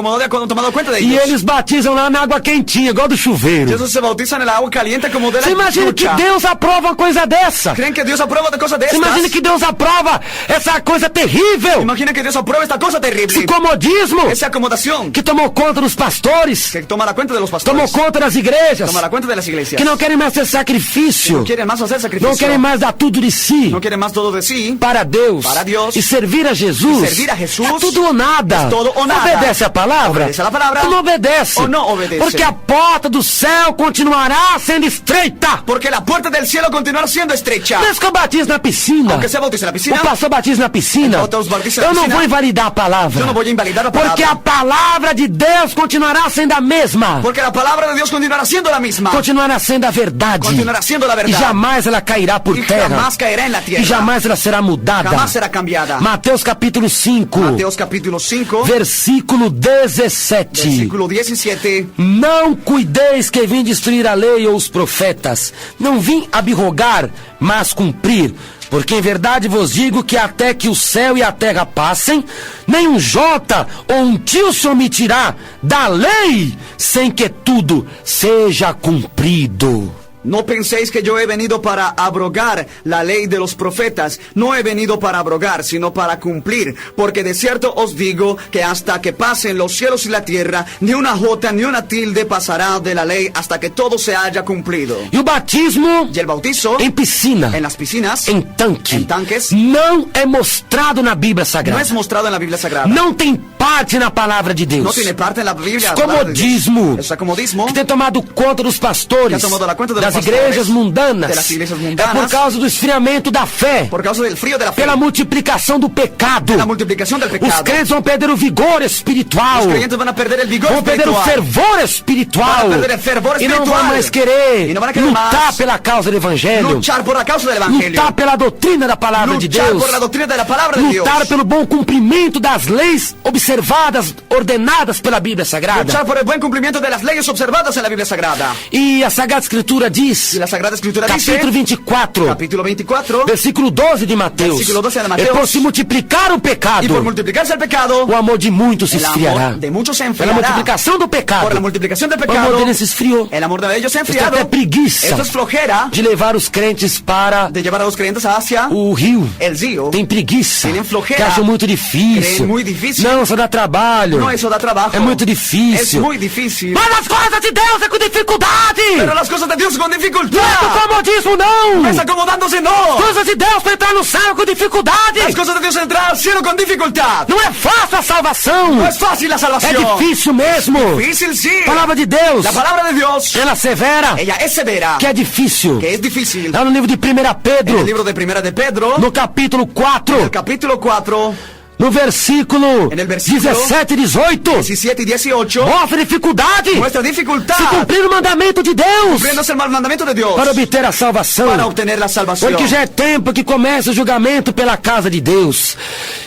tomado cuenta de E ellos. eles batizam lá na água quentinha, igual do Y chuveiro. esos se bautizan en el agua caliente como de la Você imagina que ducha. Deus aprova uma coisa dessa? ¿Creen que Dios aprueba de cosas de Você estas? imagina que Deus aprova essa coisa terrível? Imagina que Dios aprueba esta cosa terrible. Esse comodismo Esa acomodación que tomou conta dos pastores, que toma la cuenta de los tomou pastores. conta das igrejas, Toma la cuenta de las iglesias. que não querem mais ter sacrifício, No quieren más hacer sacrificio. não querem mais dar tudo de si No quieren más todo de sí para Deus, para Dios, e servir a Jesus, y servir a Jesús, é tudo ou nada. es todo o nada. Obedece a palavra? Obedece a la palabra, ou não obedece? o no obedece. Porque a porta do céu continuará sendo estreita. Porque la puerta del cielo continuará siendo estrecha. Mesmo que eu batize na piscina, Aunque se bautice na piscina, o pastor batize na piscina, Então, os batistas na eu não piscina, vou invalidar a palavra. yo no voy a invalidar la palabra. Porque a palavra de Deus continuará sendo a mesma. Porque la palabra de Dios continuará siendo la misma. Continuará sendo a verdade. Continuará siendo la E verdad. jamais ela cairá por Y terra. jamás caerá en la tierra. E jamais ela será mudada. Jamás será cambiada. Mateus capítulo 5, Mateos capítulo 5, versículo 17. versículo 17. Não cuideis que vim destruir a lei ou os profetas. Não vim abrogar, mas cumprir. Porque em verdade vos digo que até que o céu e a terra passem, nem um jota ou um tio se omitirá da lei, sem que tudo seja cumprido. No penséis que yo he venido para abrogar la ley de los profetas. No he venido para abrogar, sino para cumplir. Porque de cierto os digo que hasta que pasen los cielos y la tierra, ni una jota ni una tilde pasará de la ley hasta que todo se haya cumplido. E o batismo Y el bautizo em piscina, en las piscinas em tanque, em tanques, não é mostrado na Bíblia no Sagrada. es mostrado en la Biblia Sagrada. Não tem parte na palavra de Deus. No tiene parte en la Biblia. Comodismo Es acomodismo que tem tomado conta dos pastores, que ha tomado la cuenta de los das pastores, igrejas mundanas. de las iglesias É mundanas, por causa do esfriamento da fé, por causa del frío de la fe, pela multiplicação do pecado. la multiplicación del Os pecado. crentes vão perder o vigor espiritual, Los creyentes van a perder el vigor vão perder o espiritual. fervor espiritual, Van a perder el fervor e não espiritual. vão mais querer E não vão querer lutar mais pela causa do Evangelho, Luchar por la causa del evangelio. lutar pela doutrina da palavra de Luchar Deus, por la doctrina de la palabra de Dios. lutar pelo bom cumprimento das leis observadas, ordenadas pela Bíblia Sagrada. Luchar por el buen cumplimiento de las leyes observadas en la Biblia Sagrada. E a Sagrada Escritura diz, Y la Sagrada Escritura capítulo dice, 24, capítulo 24, versículo 12 de Mateus, Versículo 12 de é Mateus, por se multiplicar o pecado, y por multiplicarse el pecado, o amor de muitos se el esfriará. amor de muchos se Pela enfriará. multiplicação do pecado, Por la multiplicación del o amor pecado, deles se esfriou. el amor de ellos se ha Esto enfriado. é preguiça Esto es flojera de levar os crentes para de llevar a los creyentes hacia o rio. el río. Tem preguiça, Tienen flojera. que acham muito difícil. Creen muy difícil. Não, só dá trabalho. No, eso da trabajo. É muito Es difícil. muy difícil. Mas as coisas de Deus é com dificuldade. Pero las cosas de Dios con Não é com dificultad. comodismo, não. No es acomodándose, no. Coisas de Deus para entrar no céu com dificuldade. Las cosas de Dios entrar al cielo con dificultad. Não é fácil a salvação. No es fácil la É salvación. difícil mesmo. Difícil, sí. A palavra de Deus, La palabra de Dios, ela severa, ella es severa, que é difícil. que es difícil. Lá no livro de 1 En Pedro, el libro de Primera de Pedro, no capítulo 4, en el capítulo 4, no versículo En el versículo 17 e 18, 17 y 18, mostra a dificuldade muestra se dificultad cumprir o mandamento de Deus cumpliéndose el mandamiento de Dios para obter a salvação. para obtener la salvación. Porque já é tempo que começa o julgamento pela casa de Deus.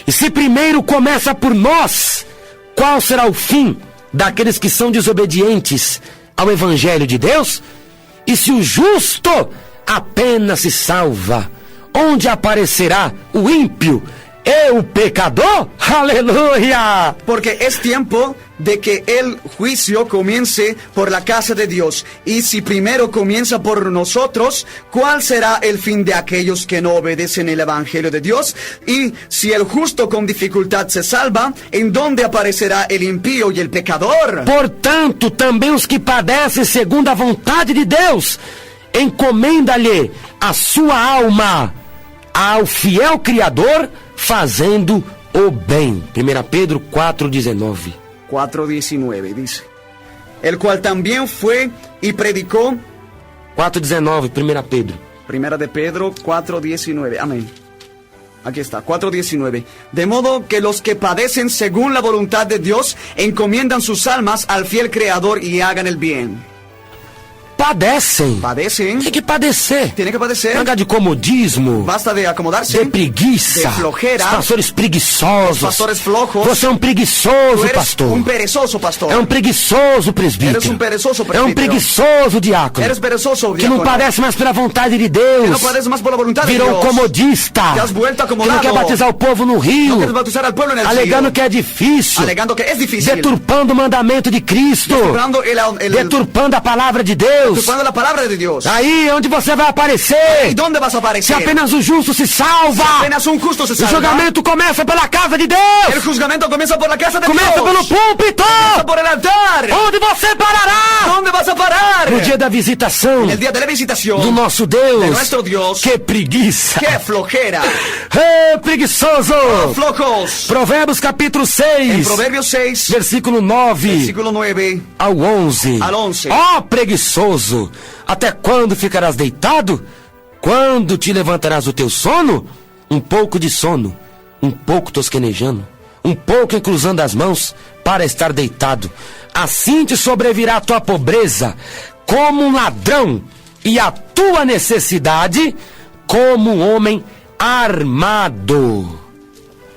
E se primeiro começa por nós, qual será o fim daqueles que são desobedientes ao Evangelho de Deus? E se o justo apenas se salva, onde aparecerá o ímpio e o pecador? Aleluia! Porque es tiempo de que el juicio comience por la casa de Dios. Y si primero comienza por nosotros, ¿cuál será el fin de aquellos que no obedecen el Evangelio de Dios? Y si el justo con dificultad se salva, ¿en dónde aparecerá el impío y el pecador? Portanto, também os que padecem segundo a vontade de Deus, encomenda-lhe a sua alma ao fiel Criador, fazendo o bem. 1 Pedro 4:19. 4:19 dice, el cual también fue y predicó, 4:19, 1 Pedro. Primera de Pedro 4:19, amén. Aquí está, 4:19. De modo que los que padecen según la voluntad de Dios encomiendan sus almas al fiel Creador y hagan el bien. Padecem. Padecen, Tem que padecer. tienen que padecer. Pagar de comodismo, Basta de acomodarse. de preguiça, de flojera, os pastores preguiçosos. os pastores flojos. Você é um Tú preguiçoso, eres pastor. un perezoso pastor. É um preguiçoso presbítero. Eres um perezoso É um presbítero. preguiçoso diácono. Eres perezoso, Que não diácono. padece mais pela vontade de Que Deus. no padeces más por la voluntad de Virou Dios. um comodista. Te has vuelto Que não acomodado. quer batizar o povo no rio. No quieres bautizar al pueblo en el Alegando río. que é difícil. Alegando que es difícil. Deturpando o mandamento de Cristo. Deturpando el Deturpando a palavra de Deus. Deus. Ocupando la palabra de Dios. Aí é onde você vai aparecer. ¿Y dónde vas a Se aparecer? apenas o justo se salva. Apenas un justo se O salva. julgamento começa pela casa de El Deus. juzgamento comienza por la casa de Começa Dios. pelo púlpito. Comienza por el altar. Onde você parará? ¿Dónde vas a parar? No dia da visitação En el día de la visitación do nosso Deus. de nuestro Dios. Que preguiça. ¡Qué flojera! Preguiçoso. ¡Flojos! Provérbios capítulo En 6, Proverbios 6, versículo 9 versículo 9 ao 11. al 11. Ó preguiçoso, até quando ficarás deitado? Quando te levantarás do teu sono? Um pouco de sono, um pouco tosquenejando, um pouco encruzando as mãos para estar deitado. Assim te sobrevirá a tua pobreza como um ladrão e a tua necessidade como um homem armado.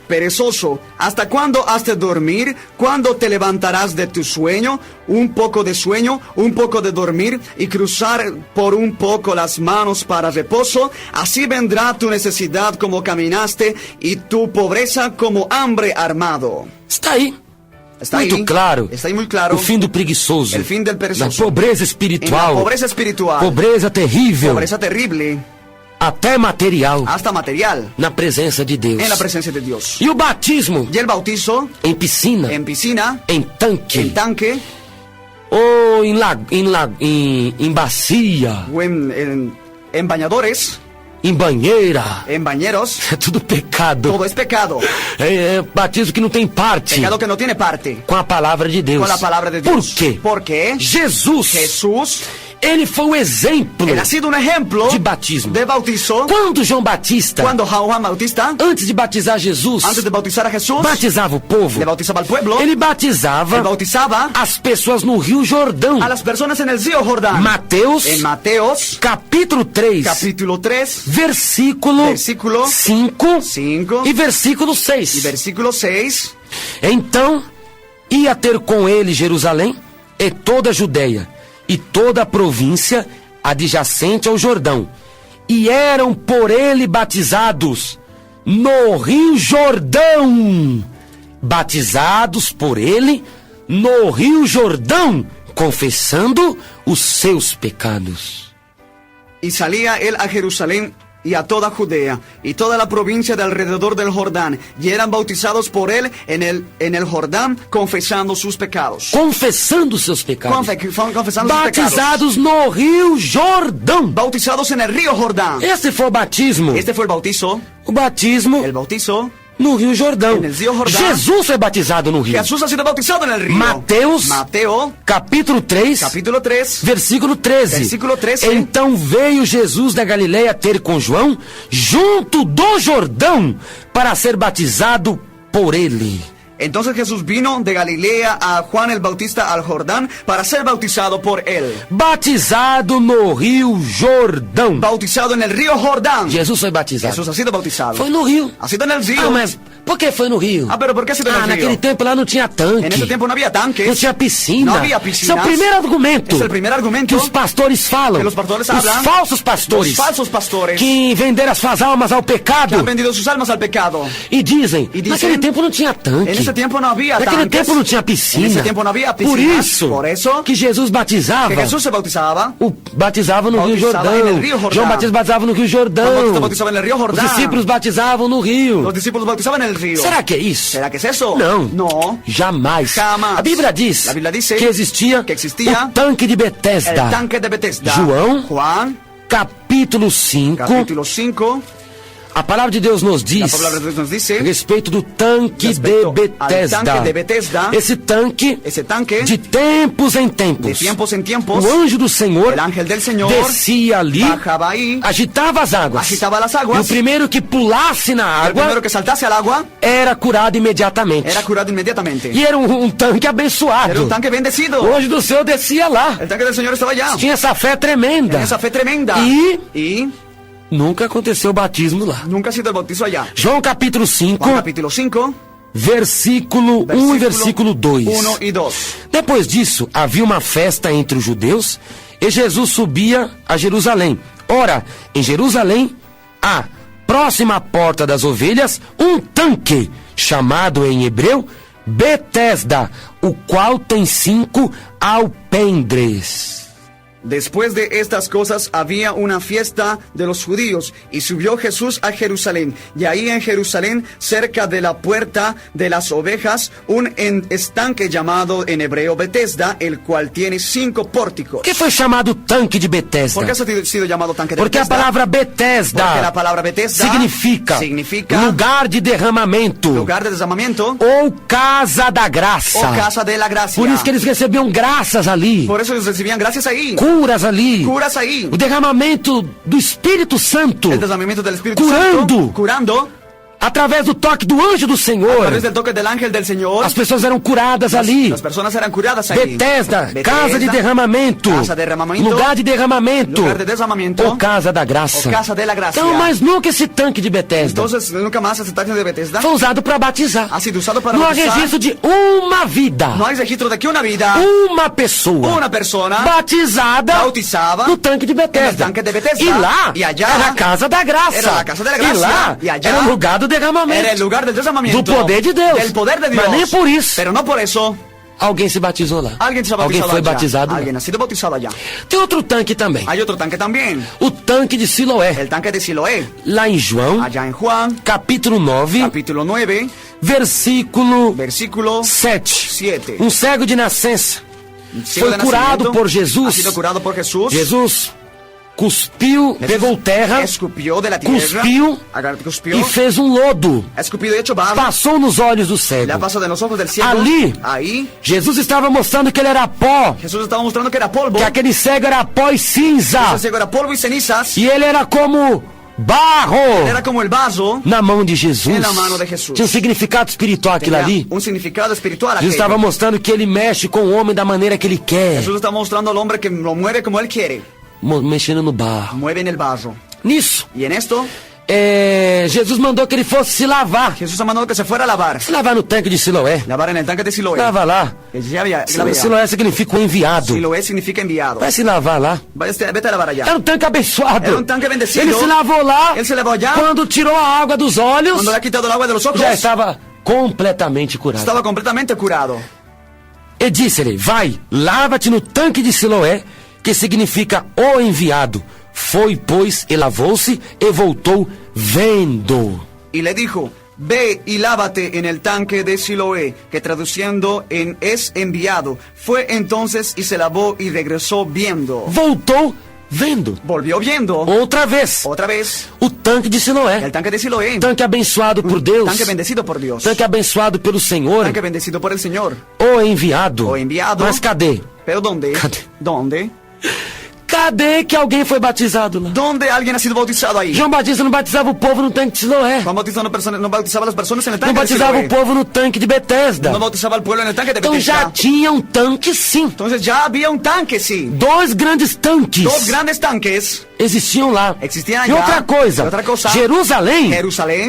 Perezoso, ¿hasta cuándo has de dormir? ¿Cuándo te levantarás de tu sueño? Un poco de sueño, un poco de dormir y cruzar por un poco las manos para reposo. Así vendrá tu necesidad como caminaste y tu pobreza como hambre armado. Está aí. Está Muito ahí, claro. está ahí muy claro. O fim do preguiçoso. El fin del Na perezoso. pobreza En espiritual. la pobreza espiritual. Pobreza terrível. Pobreza terrible. Até material. Hasta material. Na presença de Deus. En la presencia de Dios. E o batismo? Y el bautizo Em piscina. en piscina, Em tanque. en tanque Ou em bacia. o en bañadores, Em banheira. en bañeros. É tudo pecado. Todo es pecado. É batismo que não tem parte Pecado que no tiene parte com a palavra de Deus. con la palabra de Por Dios. quê? ¿Por qué? Jesus, Jesús, ele foi o exemplo él ha sido un ejemplo de batismo. de bautizo. Quando João Batista, Cuando Juan Bautista, antes de batizar Jesus, antes de bautizar a Jesús, batizava o povo, le bautizaba al pueblo, ele él batizava bautizaba as pessoas no Rio Jordão. a las personas en el río Jordán. Mateus, En Mateos, capítulo 3, capítulo 3, versículo versículo 5 5 e versículo y 6. versículo 6. Então ia ter com ele Jerusalém e toda a Judéia e toda a província adjacente ao Jordão, e eram por ele batizados no Rio Jordão. Batizados por ele no Rio Jordão, confessando os seus pecados. Y salía él a Jerusalén y a toda Judea y toda la provincia de alrededor del Jordán, y eran bautizados por él en el Jordán, confesando sus pecados. Confessando os seus pecados. Confesando sus pecados. Batizados no Rio Jordão. Bautizados en el río Jordán. Esse foi o batismo. Este fue el bautizo. O batismo El bautizo. no Rio Jordão. En el Río Jordán. Jesus foi batizado no rio. Jesús ha sido bautizado en el río. Mateus, Mateo, capítulo 3, capítulo 3. versículo 13. Versículo 13. Então veio Jesus da Galileia ter com João, junto do Jordão, para ser batizado por ele. Entonces Jesús vino de Galilea a Juan el Bautista al Jordán para ser bautizado por él. Batizado no Rio Jordão. Bautizado en el río Jordán. Jesus foi batizado. Jesús ha sido bautizado. Foi no rio. Ha sido en el río. Ah, mas por que foi no rio? Ah, pero ¿por qué ha sido en el río? Naquele tempo lá não tinha tanque. En ese tiempo no había tanques. Não tinha piscina. No había Esse é piscinas. o primeiro argumento. Esse é o primeiro argumento que os pastores falam. que los pastores os hablan. falsos pastores. Los falsos pastores. Que venderam as suas almas ao pecado. Que han vendido sus almas al pecado. E dizem, E dizem, naquele tempo não tinha tanque. En ese tiempo no había Naquele tanques. tempo não tinha piscina. En ese tiempo no había Por piscinas. isso, que Jesus batizava. que Jesús se bautizaba. Batizava no Rio Bautizava Jordão. en el Río Jordán. João Batista batizava no Rio Jordão. Juan Bautista bautizaba en el río Jordán. Os discípulos batizavam no rio. Los discípulos bautizaban en el río. Será que é isso? ¿Será que es eso? Não. No. Jamais. Jamás. A Bíblia diz A Bíblia diz que existia o tanque de El Betesda. tanque de Bethesda. João, Juan, capítulo 5. capítulo 5. A palavra de Deus nos La diz palabra de Dios nos a dice respeito do tanque de Respecto Betesda. al tanque de Betesda. Esse tanque, ese tanque de tempos em de tempos, tiempos en tiempos. o anjo do Senhor El ángel del Señor descia ali, bajaba ahí, agitava as águas. agitaba las E o aguas. primeiro que pulasse na El primero água que saltase al agua era curado imediatamente. era curado inmediatamente. E era um tanque abençoado. Era un tanque bendecido. O anjo do Senhor descia lá. El tanque del Señor estaba allá. Tinha essa fé tremenda. Tenía esa fe tremenda. Y Nunca aconteceu o batismo lá. nunca ha sido el bautizo allá. João capítulo 5, Juan capítulo 5, versículo 1 e versículo 2. 1 y 2. Depois disso, havia uma festa entre os judeus e Jesus subia a Jerusalém. Ora, em Jerusalém, há, próxima à porta das ovelhas, um tanque, chamado em hebreu Betesda, o qual tem 5 alpendres. Después de estas cosas había una fiesta de los judíos y subió Jesús a Jerusalén. Y ahí en Jerusalén, cerca de la puerta de las ovejas, un estanque llamado en hebreo Betesda, el cual tiene 5 pórticos. Por que foi chamado tanque de Betesda? ¿Por qué ha sido llamado tanque de Porque Betesda? a palavra Betesda Porque la palabra Betesda significa lugar de derramamento lugar de derramamiento ou casa da graça. o casa de la gracia. Por isso que eles recebiam graças ali, Por eso ellos recibían gracias ahí. curas ali, Curas ahí. o derramamento do Espírito Santo El derramamiento del Espíritu Curando. Santo. Curando. através do toque do anjo do A Senhor. través del toque del ángel del Señor. As pessoas eram curadas ali. Las personas eran curadas ahí. Betesda, casa de derramamento, Casa de derramamento. lugar de derramamento, Lugar de derramamiento. ou casa da graça. O casa de la gracia. Então, mas nunca esse tanque de Betesda Entonces, nunca más ese tanque de Betesda foi usado para batizar. ha sido usado para Não há bautizar. registro de uma vida, No hay registro de que una vida, uma pessoa una persona batizada bautizaba no tanque de Betesda. tanque de Betesda. E lá E allá era a casa da graça. era a casa da E graça. lá E allá era o lugar do derramamento. era el lugar del derramamiento. Do poder de Deus. Del poder de Dios. Mas nem por isso Pero no por eso. alguém se batizou lá. Alguien se ha Alguém bautizado foi allá. batizado lá. Alguien ha sido bautizado allá. Tem outro tanque também. Hay otro tanque también. O tanque de Siloé. El tanque de Siloé. Lá em João, Allá en Juan, capítulo 9, capítulo 9, versículo versículo 7. 7. Um cego de nascença Ciego foi de curado nacimiento, por ha Jesus. sido curado por Jesús. Jesus cuspiu, Jesús pegou terra, escupió de la tierra. cuspiu Cuspió. e fez um lodo. Ha escupido y hecho barro. Passou nos olhos do Le cego. ha pasado de los ojos del ciego. Ali. Ahí. Jesus estava mostrando que ele era pó, Jesús estaba mostrando que era polvo. que aquele cego era pó e cinza. Ese ciego era polvo y cenizas. E ele era como barro Era como el vaso na mão de Jesus. en la mano de Jesús. Tinha um significado espiritual aquilo Tenía ali. un significado espiritual. Jesus aquello. estava mostrando que ele mexe com o homem da maneira que ele quer, Jesús está mostrando al hombre que lo mueve como él quiere. mexendo no barro. Mueve en el vaso. Nisso, Y en esto, Jesus mandou que ele fosse se lavar. Jesús ha mandado que se fuera a lavar. Se lavar no tanque de Siloé. Lavar en el tanque de Siloé. Lava lá. Ya había- ya había. Siloé significa o enviado. Siloé significa enviado. Vai se lavar lá. Vete a lavar allá. Era um tanque abençoado. Era um tanque bendecido. Ele se lavou lá. Ele se lavou allá. Quando tirou a água dos olhos, Cuando le ha quitado el agua de los ojos, já estava completamente curado. estaba completamente curado. E disse-lhe: vai, lava-te no tanque de Siloé, que significa o enviado. Foi, pois, e lavou-se e voltou vendo. Y le dijo, ve y lávate en el tanque de Siloé, que traduciendo en es enviado. Fue entonces y se lavó y regresó viendo. Voltou vendo. Volvió viendo. Outra vez. Otra vez, O tanque de Siloé. el tanque de Siloé. Tanque abençoado por Deus. Tanque bendecido por Dios. Tanque abençoado pelo Senhor. Tanque bendecido por el Señor. O enviado. O enviado. Mas cadê? Pero ¿dónde? Cadê? ¿Dónde? Cadê que alguém foi batizado lá? ¿Dónde alguien ha sido bautizado ahí? João Batista não batizava o povo no tanque de Siloé. Juan Bautista no bautizaba a las personas en el Não tanque de batizava Siloé. o povo no tanque de Betesda. No bautizaba al pueblo en el tanque de Então já Bethesda. tinha um tanque, sim. Entonces ya había un tanque, sí. 2 grandes tanques Dos grandes tanques existiam lá. existiam E allá. outra coisa, E outra coisa, Jerusalém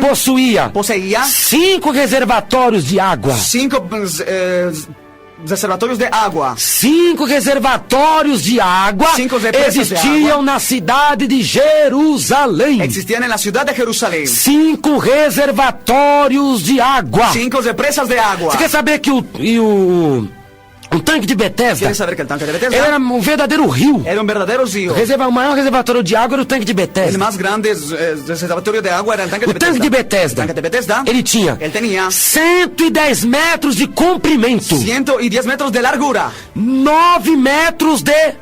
possuía poseía 5 reservatórios de água. 5 reservatorios de agua. 5 reservatórios de água 5 represas de existiam água. na cidade de Jerusalém. Existían en la ciudad de Jerusalén. 5 reservatórios de água. 5 represas de agua. Você quer saber que o tanque de Betesda, ¿Quieres saber que el tanque de Bethesda ele era um verdadeiro rio. era un verdadero río? O maior reservatório de água era o tanque de El Betesda. más grande reservatorio de agua era el tanque de O tanque de Betesda, El tanque de Bethesda, ele tinha él tenía 110 metros de comprimento, 110 metros de largura, 9 metros de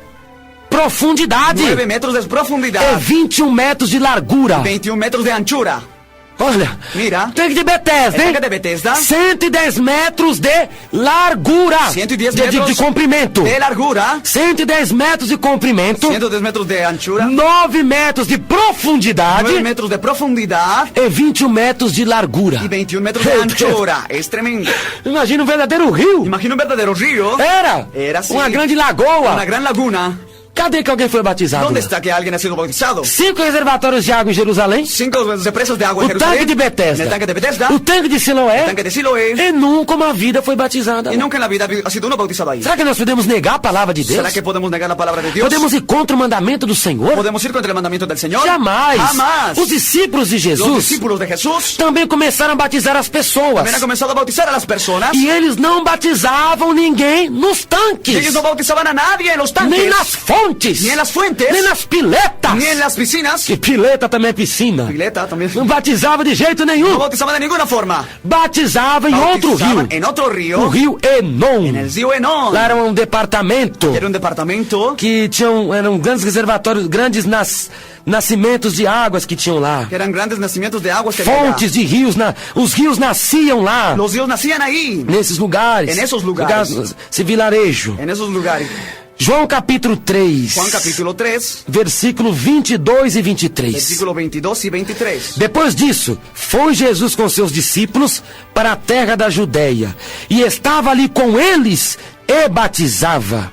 profundidade 9 metros de e profundidad, 21 metros de largura. 21 metros de anchura. Olha, Mira, tanque de Betesda, el hein? tanque de Bethesda, 110 metros de largura, 110 de metros comprimento, de largura, 110 metros de comprimento, 110 metros de anchura, 9 metros de profundidade 9 metros de profundidad e 21 metros de largura. y 21 metros de Meu anchura. Es tremendo. Imagina um verdadeiro rio. Imagina un verdadero río, Era así, uma grande lagoa. una gran laguna. Cadê que alguém foi batizado? ¿Dónde lá? está que alguien ha sido bautizado? 5 reservatórios de água em Jerusalém, 5 represas de agua en o tanque Jerusalén, de en el Betesda, tanque de Bethesda, o tanque de el Siloé, tanque de Siloé, e nunca uma vida foi batizada. y lá. nunca en la vida ha sido uno bautizado ahí. Será que nós podemos negar a palavra de Deus? ¿Será que podemos negar la palabra de Dios? Podemos ir contra o mandamento do Senhor? ¿Podemos ir contra el mandamiento del Señor? Jamais. Jamás. Os discípulos de Los Jesus discípulos de Jesús também começaram a batizar as pessoas. también han comenzado a bautizar a las personas E eles não batizavam ninguém nos y tanques, ellos no bautizaban a nadie en los tanques, nem nas fontes. fontes, ni en las fuentes, nem nas piletas. ni en las piscinas. Que pileta também é piscina. Pileta también. Não batizava de jeito No nenhum. bautizaban de ninguna forma. Batizava em outro Bautizaban rio. en otro O río, rio Enon. en el río Enón. Lá era um departamento Era un departamento que eram grandes reservatórios, grandes nascimentos de águas que tinham lá. que eran grandes nacimientos de aguas que había allá. Fontes de rios, os rios nasciam lá. Los ríos nacían ahí, Nesses lugares. En esos lugares. Esse vilarejo. en esos lugares. João capítulo 3. Juan capítulo 3, Versículo 22 e 23. versículo 22 y 23. Depois disso, foi Jesus com seus discípulos para a terra da Judéia, e estava ali com eles e batizava.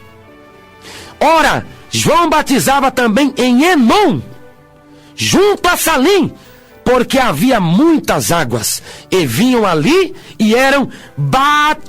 Ora, João batizava também em Enom, junto a Salim, porque havia muitas águas, e vinham ali e eram batizados.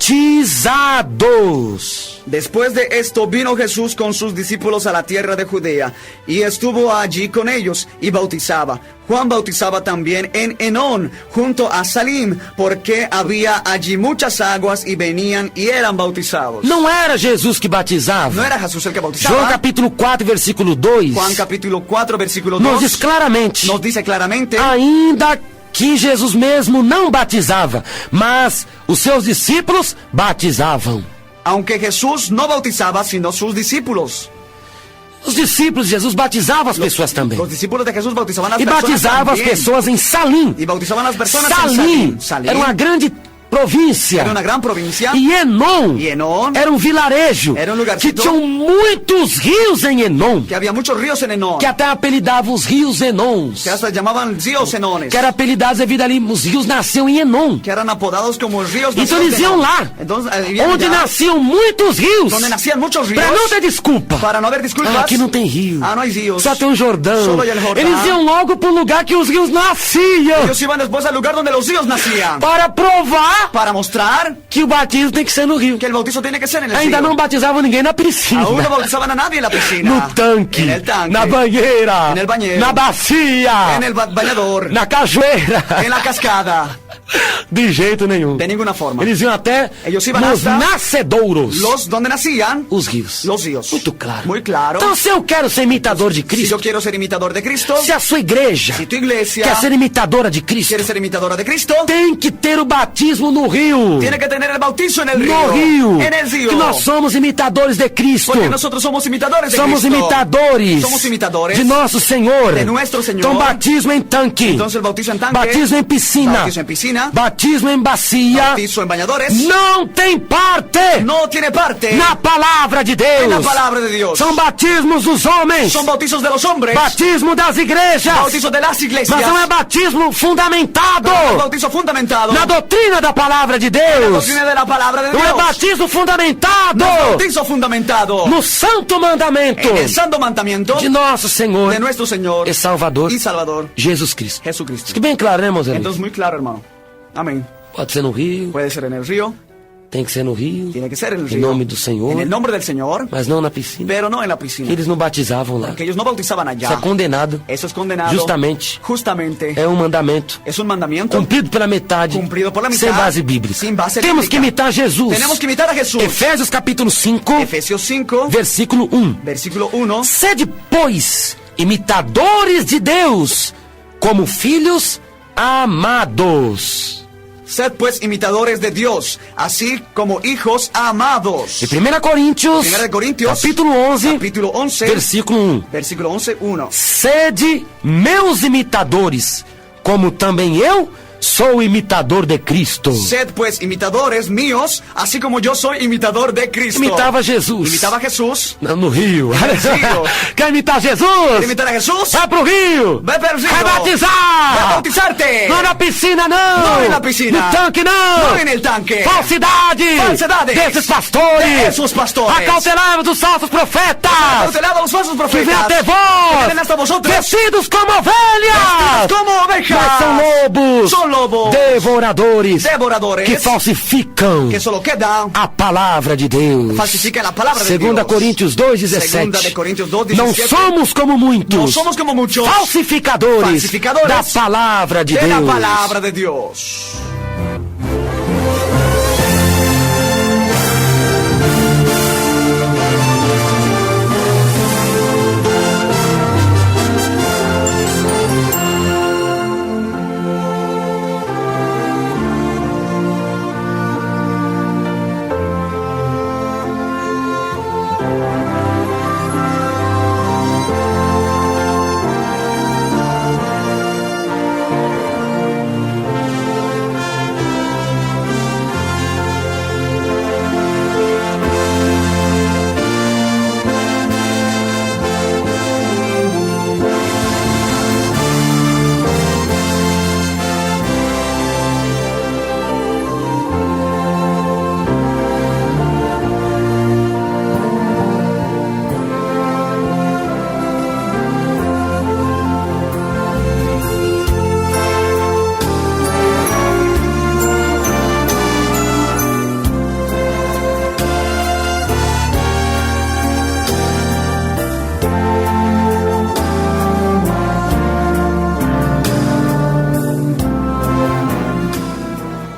Después de esto vino Jesús con sus discípulos a la tierra de Judea, y estuvo allí con ellos, y bautizaba. Juan bautizaba también en Enón, junto a Salim, porque había allí muchas aguas, y venían y eran bautizados. Não era Jesus que batizava. No era Jesús el que João bautizaba. capítulo 4, versículo 2, Juan capítulo 4, versículo nos 2, diz claramente, nos dice claramente ainda que Jesus mesmo não batizava, mas os seus discípulos batizavam. aunque Jesús no bautizaba, sino sus discípulos. Os discípulos de Jesus batizavam as pessoas também. Los discípulos de Jesús bautizaban a las E personas batizavam as también. pessoas em Salim. Y bautizaban a las personas en Salim Salim. era uma grande província. Era una gran provincia. E Enon Y Enón, era um vilarejo Era um que lugarcito tinham muitos rios em Enon, que había muchos ríos en Enón, que até apelidavam os rios Enons, que hasta llamaban ríos Enones, que eram apelidados devido ali, os rios nasciam em Enon. que eran apodados como ríos Então nacidos eles de iam Enón. lá, Entonces, vivían onde allá, nasciam muitos rios, donde nacían muchos ríos, para não ter desculpa. para no haber disculpas. Ah, aqui não tem rio. Ah, no hay ríos. Só tem um Jordão. Solo hay el Jordán. Eles iam logo para o lugar que os rios nasciam, Ellos iban después al lugar donde los ríos nacían, para provar para mostrar que o batismo tem que ser no rio. que el bautizo tiene que ser en el Ainda río. não batizavam ninguém na piscina, Aún no bautizaban a nadie en la piscina, no tanque, en el tanque, na banheira, En el bañero. na bacia, en el bañador, na cachoeira. en la cascada. De jeito nenhum. De ninguna forma. Eles iam até Ellos iban nos hasta nascedouros, Los donde nacían os rios. los ríos. Muito claro. Muy claro. Então, se eu quero ser imitador de Si Cristo, yo quiero ser imitador de Cristo, se a sua igreja si tu iglesia quer ser imitadora de Cristo, quiere ser imitadora de Cristo, tem que ter o batismo no rio. tiene que tener el bautizo en el río. No rio. En el río. Que nós somos imitadores de Cristo. Porque nosotros somos imitadores de Somos Cristo. imitadores. Somos imitadores de nosso Senhor. de nuestro Señor. Então, batismo em tanque. Entonces el bautizo en tanque, Batismo em piscina. bautizo en piscina, Batismo em bacia. bautizo en bañadores, Não tem parte no tiene parte na palavra de en Deus. la palabra de Dios. São batismos dos homens. Son bautizos de los hombres, Batismo das igrejas. bautizo de las iglesias, Mas não é batismo fundamentado pero es bautizo fundamentado na doutrina da palavra de en la Deus. doctrina de la palabra de Não é Dios. batismo fundamentado No es bautizo fundamentado no santo mandamento en el santo mandamiento de nosso Senhor de nuestro Señor e Salvador y Salvador Jesus Cristo. Jesucristo. Fique bem claro, né, irmãos? Entonces muy claro, hermano. Amén. Pode ser no rio, Puede ser en el río, tem que ser no rio, tiene que ser en el em río, nome do Senhor, en el nombre del Señor, mas não na piscina. pero no en la piscina. Eles não batizavam lá. Que ellos no bautizaban Isso é allá. condenado. Eso es condenado. Justamente. Justamente. É um mandamento Es un mandamiento cumprido pela metade, cumplido por la mitad, sem base bíblica. sin base Temos bíblica. que imitar Jesus. Tenemos que imitar a Jesús. Efésios capítulo 5, Efesios 5, versículo 1. versículo 1. Sede, pois, imitadores de Deus, como filhos amados. Sed pues imitadores de Dios, así como hijos amados. Em 1 Coríntios, 1 Coríntios, capítulo 11, capítulo 11, versículo 1. versículo 11, 1. Sede meus imitadores, como também eu sou imitador de Cristo. Sed pues imitadores míos, así como yo soy imitador de Cristo. Imitava Jesus. Imitaba a Jesús. No rio. rio. Quer imitar Jesus? ¿Quieres imitar a Jesús? Vai pro rio. Ve para el río. Vai batizar. Ve a bautizarte. Não na piscina, não. Não en la piscina. No tanque, não. No en el tanque. Falsidade. Falsidades. Desses pastores. De esos pastores. Acautelai-vos dos falsos profetas. Cautelad a los falsos Que profetas. vêm até Que vós. vienen hasta vosotros. Vestidos como ovelhas. Como ovejas. Mas são lobos. Son lobos. Devoradores. Devoradores. Que falsificam Que solo queda. a palavra de Deus. Falsifican la palabra de Segunda Dios. Coríntios 2:17. Segunda de Corintios 2:17. Não somos como muitos. No somos como muchos. Falsificadores, Falsificadores da palavra de de Deus. la palabra de Dios.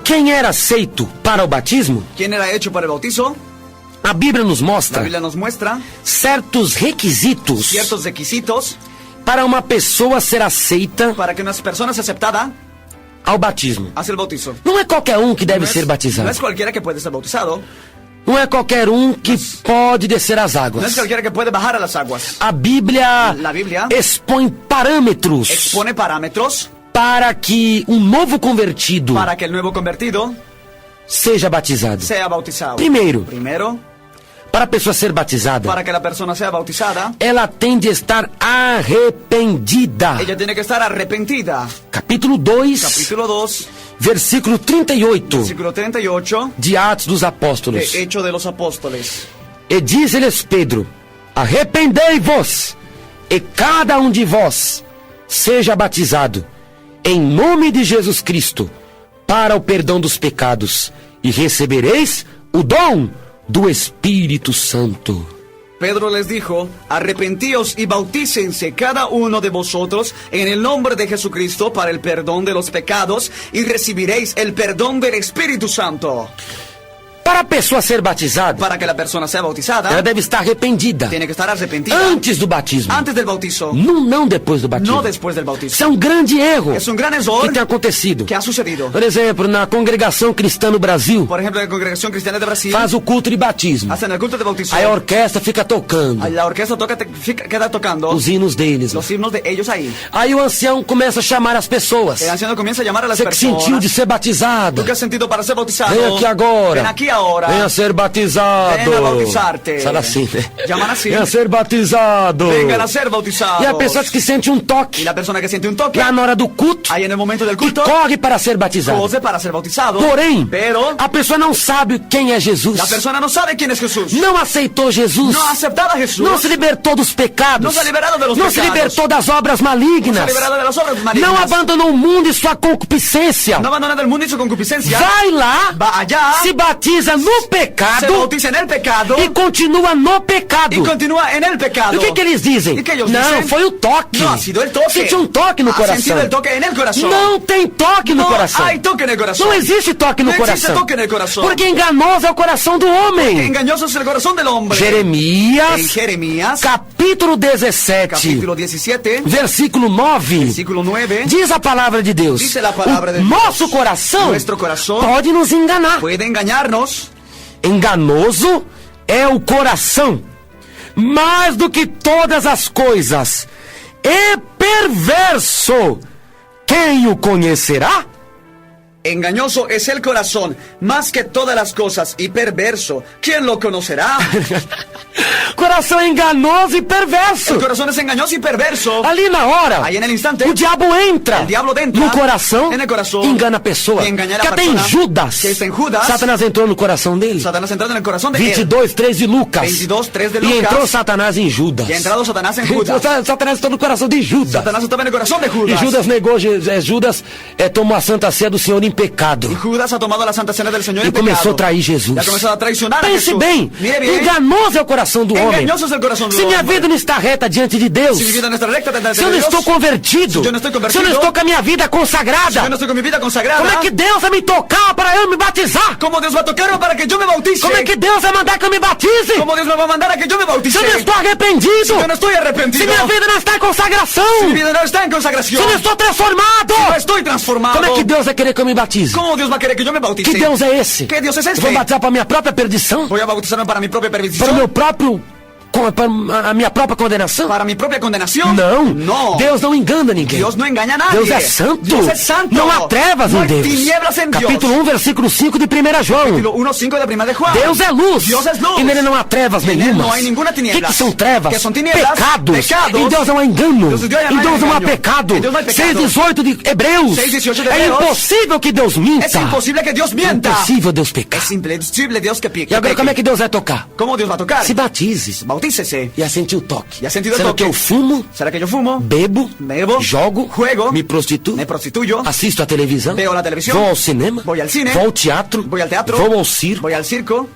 quem era aceito para o batismo, ¿Quién era hecho para el bautizo? a Bíblia nos La mostra Biblia nos muestra certos requisitos ciertos requisitos para uma pessoa ser aceita para que una persona sea aceptada ao batismo. hacia el bautizo. Não é qualquer um que deve No ser es batizado. cualquiera que puede ser bautizado. Não é qualquer um que pode descer as No es águas. cualquiera que puede bajar a las aguas. A Bíblia La Biblia expõe parâmetros expone parámetros para que um novo convertido para que el nuevo convertido seja batizado. sea bautizado. Primero. Primero, Para a pessoa ser batizada, para que la persona sea bautizada, ela tem de estar arrependida. ella tiene que estar arrepentida. Capítulo 2, Capítulo 2, versículo 38 versículo 38, de Atos dos Apóstolos. de Hecho de los Apóstoles. E diz-lhes Pedro: arrependei-vos, e cada um de vós seja batizado, em nome de Jesus Cristo, para o perdão dos pecados, e recebereis o dom do Espírito Santo. Pedro les dijo, arrepentíos y bautícense cada uno de vosotros en el nombre de Jesucristo para el perdón de los pecados y recibiréis el perdón del Espíritu Santo. Para a pessoa ser batizada, Para que la persona sea bautizada, ela deve estar arrependida tiene que estar arrepentida antes do batismo, antes del bautizo, não depois do batismo. no después del Isso bautizo. é um grande erro Es un gran que error tem acontecido. que ha sucedido. Por exemplo, na congregação cristã no Brasil, Por ejemplo, la Congregación Cristiana de Brasil faz o culto de batismo. hacen el culto de bautizo. Aí a orquestra fica tocando La orquesta queda tocando os hinos deles. los himnos de ellos ahí. Aí o ancião começa a chamar as pessoas. El anciano comienza a llamar a las Você que sentiu personas. de ser batizado, ¿Tú qué has sentido para ser bautizado? vem aqui agora. Ven aquí ahora. Venha ser batizado. Venha bautizar-te. Fala assim, né? Llaman assim. Venha ser batizado. Vengan a ser bautizados. E a pessoa que sente um Y toque la persona que siente un toque, lá na hora do culto ahí en el momento del e culto, corre para ser batizado. corre para ser bautizado. Porém, Pero a pessoa não sabe quem é Jesus. la persona no sabe quién es Jesús. Não aceitou Jesus. No ha aceptado a Jesús. Não se libertou dos pecados. Não se ha liberado de los Não se pecados. libertou das obras No se malignas. ha liberado de las obras malignas. Não abandonou o mundo e sua concupiscência. No abandona del mundo y su concupiscencia. Vai lá, Va allá, se batiza no se pecado bautiza en el pecado e continua no pecado. y continúa en el E pecado. o que eles dizem? ¿Y qué ellos Não, dicen? foi o toque. No, ha sido el toque. Sentiu um toque no Ha coração. sentido el toque en el corazón. Não tem toque no No coração. hay toque en el corazón. Não existe toque no No existe coração. toque en el corazón. Porque enganoso é o coração do homem. Engañoso es el corazón del hombre. En Jeremias, Jeremías, capítulo 17, capítulo 17, versículo 9. versículo 9, Diz a palavra de Deus. Dice la palabra de o Deus. nosso coração Nuestro corazón pode nos enganar. puede engañarnos. Enganoso é o coração, mais do que todas as coisas, e perverso. Quem o conhecerá? Engañoso es el corazón, más que todas las cosas, y perverso. ¿Quién lo conocerá? Coração enganoso e perverso. El corazón es engañoso y perverso. Ali na hora, Ahí en el instante, o diabo entra el diablo entra no coração en el corazón, e engana a pessoa. y engaña a la Que até em persona, Judas, que está en Judas, Satanás entrou no coração dele. Satanás entrando en el corazón de él. 22, 3 de Lucas. 22, 3 de E Lucas. entrou Satanás em Judas. Y ha entrado Satanás en Judas. Satanás entrou no coração de Judas. Satanás estaba en el corazón de E Judas. Judas negou, Judas tomou a santa ceia do Senhor em pecado. Y Judas ha tomado la Santa Cena del Señor E en começou a pecado. trair Jesus. Ya comenzó a traicionar a Pense Jesús. bem, Mire bien. enganoso é o coração do homem. Engañoso es el corazón Se del minha hombre. vida não está reta diante de Deus, Si mi vida no está recta delante se eu de não Dios, estou convertido, Se eu não estou se eu convertido, não estou com a minha vida consagrada, yo no estoy con mi vida consagrada. como é que Deus vai me tocar para eu me batizar? ¿Cómo Dios va a tocarme para que yo me bautice? Como é que Deus vai mandar que eu me batize? ¿Cómo Dios me va a mandar a que yo me bautice? Se eu não estou arrependido, Si yo no estoy arrepentido. se minha vida não está em consagração, Si mi vida no está en se consagración. eu não estou transformado, No estoy transformado. como é que Deus vai querer que eu me batize? ¿Cómo Dios va a querer que yo me bautice? Que Deus é esse? ¿Qué Dios es Eu este? vou batizar para minha própria perdição? Voy a bautizarme para mi propia Para o perdición. meu próprio... para a minha própria condenação? Para mi propia condenación. Não. No. Deus não engana ninguém. Dios no engaña a nadie. Deus é santo. Dios es santo. Não há trevas No em hay Deus. tinieblas en Dios. Capítulo 1, versículo 5 de 1 João. Capítulo 1:5 de Prima de Juan. Deus é luz. Dios es luz. E nele não há trevas En él nenhumas. no hay ninguna O que tinieblas. são trevas? Que son tinieblas, Pecados. pecados. Em Deus não há engano. Deus- Deus Em Deus não há engano. pecado. Em Deus não há pecado. 6:18 de Hebreus. 6:18 de É Hebreus. impossível que Deus minta. Es imposible que Dios É mienta. impossível Deus pecar. Es imposible Dios que E agora como é que Deus vai tocar? ¿Cómo Dios va a tocar? Se batize. Bautícese. E a sentir o toque. E a sentir o Será toque. que eu fumo? ¿Será que yo fumo? Bebo, Bebo, jogo, juego, me prostituo, me prostituyo, assisto a televisão, veo la televisión, vou ao cinema, voy al cine, vou ao teatro, voy al teatro, vou ao circo, voy al circo,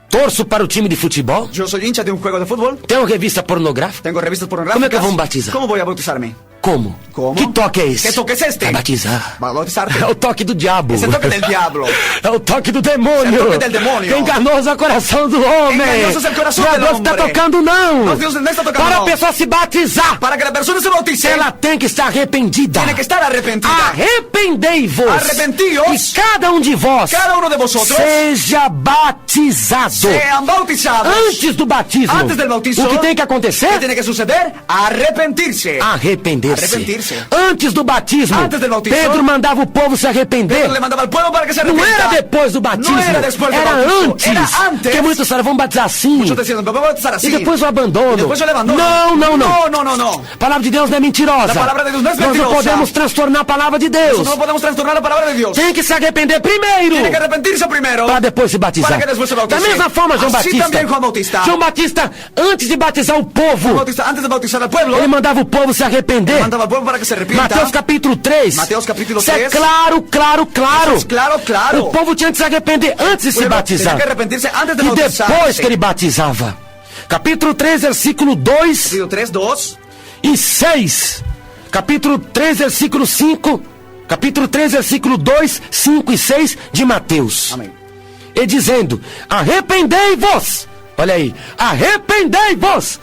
torço para o time de futebol, yo soy hincha de un juego de fútbol, tenho revista pornográfica. tengo revistas pornográficas. ¿Cómo es que vamos a bautizar? ¿Cómo voy a bautizarme? como? Como? Que toque é esse? Que toque es este? Pra batizar. Para bautizarte. É o toque do diabo. Es el toque del diablo. É o toque do demônio. É o toque del demônio. Que enganoso é o coração do homem. Enganoso es el corazón Não, del Deus está hombre. tocando não. No, Dios no está tocando, Para no. a pessoa se batizar, Para que la persona se bautice, ela tem que estar arrependida. tiene que estar arrepentida. Arrependei-vos. Arrepentíos. E cada um de vós Cada uno de vosotros seja batizado. sean bautizados. Antes do batismo. Antes del bautizo, o que tem que acontecer? ¿Qué tiene que suceder? Arrepentirse. Arrepender-se. Arrepentir-se. Antes do batismo, Antes del bautizo, Pedro mandava o povo se arrepender. Pedro le mandaba al pueblo para que se Não arrepienta. era depois do batismo. No era después del era bautizo. antes. Era antes. Porque muitos falaram, vamos batizar assim. Muchos decían, vamos a bautizar así. E depois o abandono. Y después el abandono. Não, não, não. No, no, no, no. A palavra de Deus não é mentirosa. A palavra de Deus não é Nós não mentirosa. podemos transtornar a palavra de Deus. Nosotros no podemos trastornar la palabra de Dios. Tem que se arrepender primeiro. Tiene que arrepentirse primero. Para depois se batizar. Para que después se bautice. Da mesma forma, João Así Batista. también Juan Bautista. João Batista, antes de batizar o povo, Antes de bautizar al pueblo, ele mandava o povo se arrepender. mandaba al pueblo para que se arrepienta. Mateus capítulo 3. Mateus capítulo Isso é 3. claro, claro, claro. Eso es claro, claro. O povo tinha que se arrepender antes de se Pueblo batizar. tenía que arrepentirse antes de E bautizarse. depois que ele batizava. Capítulo 3, versículo 2 Capítulo 3, 2. e 6. Capítulo 3, versículo 5. Capítulo 3, versículo 2, 5 e 6 de Mateus. Amém. E dizendo, arrependei-vos. Olha aí, arrependei-vos.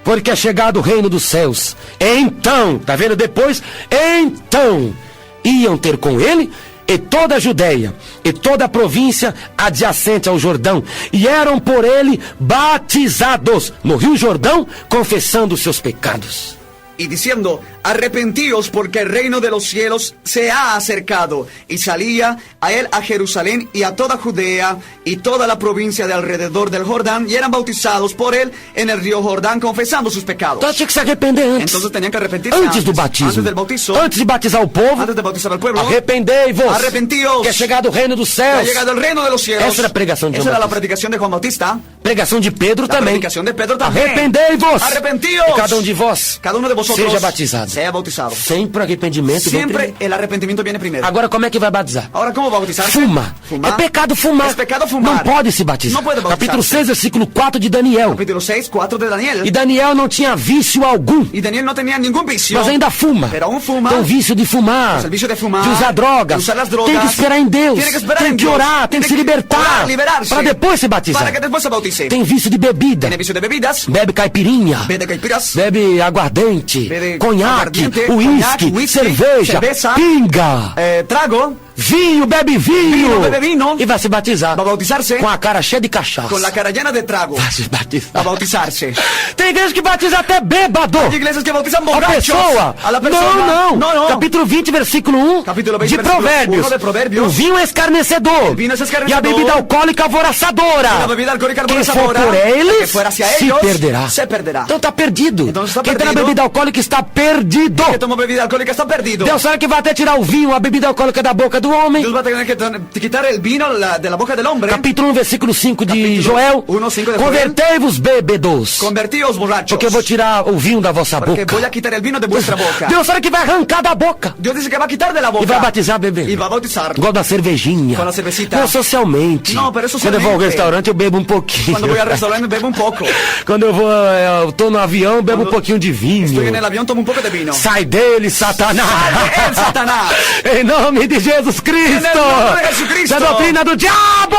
Porque é chegado o reino dos céus. Então, tá vendo depois? Então, iam ter com ele e toda a Judéia, e toda a província adjacente ao Jordão, e eram por ele batizados no Rio Jordão, confessando os seus pecados. Y diciendo, arrepentíos porque el reino de los cielos se ha acercado. Y salía a él a Jerusalén y a toda Judea y toda la provincia de alrededor del Jordán, y eran bautizados por él en el río Jordán, confesando sus pecados. Então tinha que se arrepender antes. Entonces tenían que arrepentirse Antes do batismo. Antes del bautizo. Antes de batizar o povo. Antes de bautizar al pueblo. Arrependei-vos. Arrepentíos. Que é chegado o reino dos Ha céus. llegado el reino de los cielos. Essa era a pregação de Esa João era la Batista. predicación de Juan Bautista. Pregação de Pedro La também. predicación de Pedro también. Arrependei-vos. Arrepentíos. E cada um de vós Cada uno de vosotros seja batizado. sea bautizado. Sempre arrependimento. vem Siempre primeiro. el arrepentimiento viene primero. Agora como é que vai batizar? Ahora, ¿cómo bautizarse? Fuma. Fumar. É pecado fumar. Es pecado fumar. Não pode se batizar. Não pode batizar-se. Capítulo 6, versículo 4 de Daniel. Capítulo 6, 4 de Daniel. E Daniel não tinha vício algum. Y Daniel no tenía ningún vicio. Mas ainda fuma. Pero aún fuma. Tem o vício de fumar. Mas o vício de fumar. De usar drogas. De usar as drogas. Tem que esperar em Deus. Tiene que esperar tem en que Dios. orar. Tem que se Tiene que libertar. orar, liberarse. Para depois se batizar. Para que después se bautice. Tem vício de bebida. Tiene vicio de bebidas. Bebe caipirinha. Bebe caipiras. Bebe aguardente. Bebe Conhaque. aguardiente, Uísque. whisky, Cerveja. cerveza. Pinga. Trago. Vinho. Bebe vinho. Vino, bebe vino. E vai se batizar. Va a bautizarse. Com a cara cheia de cachaça. Con la cara llena de trago. Vai se Va a batizar. bautizarse. Tem igreja que batiza até bêbado. Hay iglesias que bautizan A borrachos. pessoa. A la persona. Não. No, no. Capítulo 20, versículo 1 Capítulo 20, de versículo Provérbios. 1 de Provérbios. O vinho é escarnecedor. El vino es E a escarnecedor. bebida alcoólica alvoroçadora. Y la bebida alcohólica Quem for alborozadora, por eles, que fuera hacia se ellos, perderá. se perderá. Então está perdido. Então está Quem tem a perdido. bebida alcoólica está perdido. Que toma bebida alcohólica está perdido. Deus sabe que vai até tirar o vinho, a bebida alcoólica da boca do homem. Dios va a tener que quitar el vino de la boca del hombre. Capítulo 1, versículo 5 de Capítulo Joel. 1, 5 de Joel. Convertei-vos, bebedos. Convertíos borrachos. Porque eu vou tirar o vinho da vossa Porque boca. voy a quitar el vino de vuestra boca. Deus sabe que vai arrancar da boca. Dios dice que va a quitar de la boca. E vai batizar bebê. Y va a bautizar. Igual da cervejinha. Com a cervecita. Não, socialmente. Não, pero Quando eu vou ao socialmente. restaurante, eu bebo um pouquinho. Cuando voy al restaurante bebo un poco. Quando eu tô no avião, eu bebo um pouquinho de vinho. Estoy en el avión, tomo un poco de vino. Sai dele, Satanás! Sai dele, Satanás! Em nome de Jesus Cristo! Em nome de Jesus Cristo! Isso é doutrina do diabo!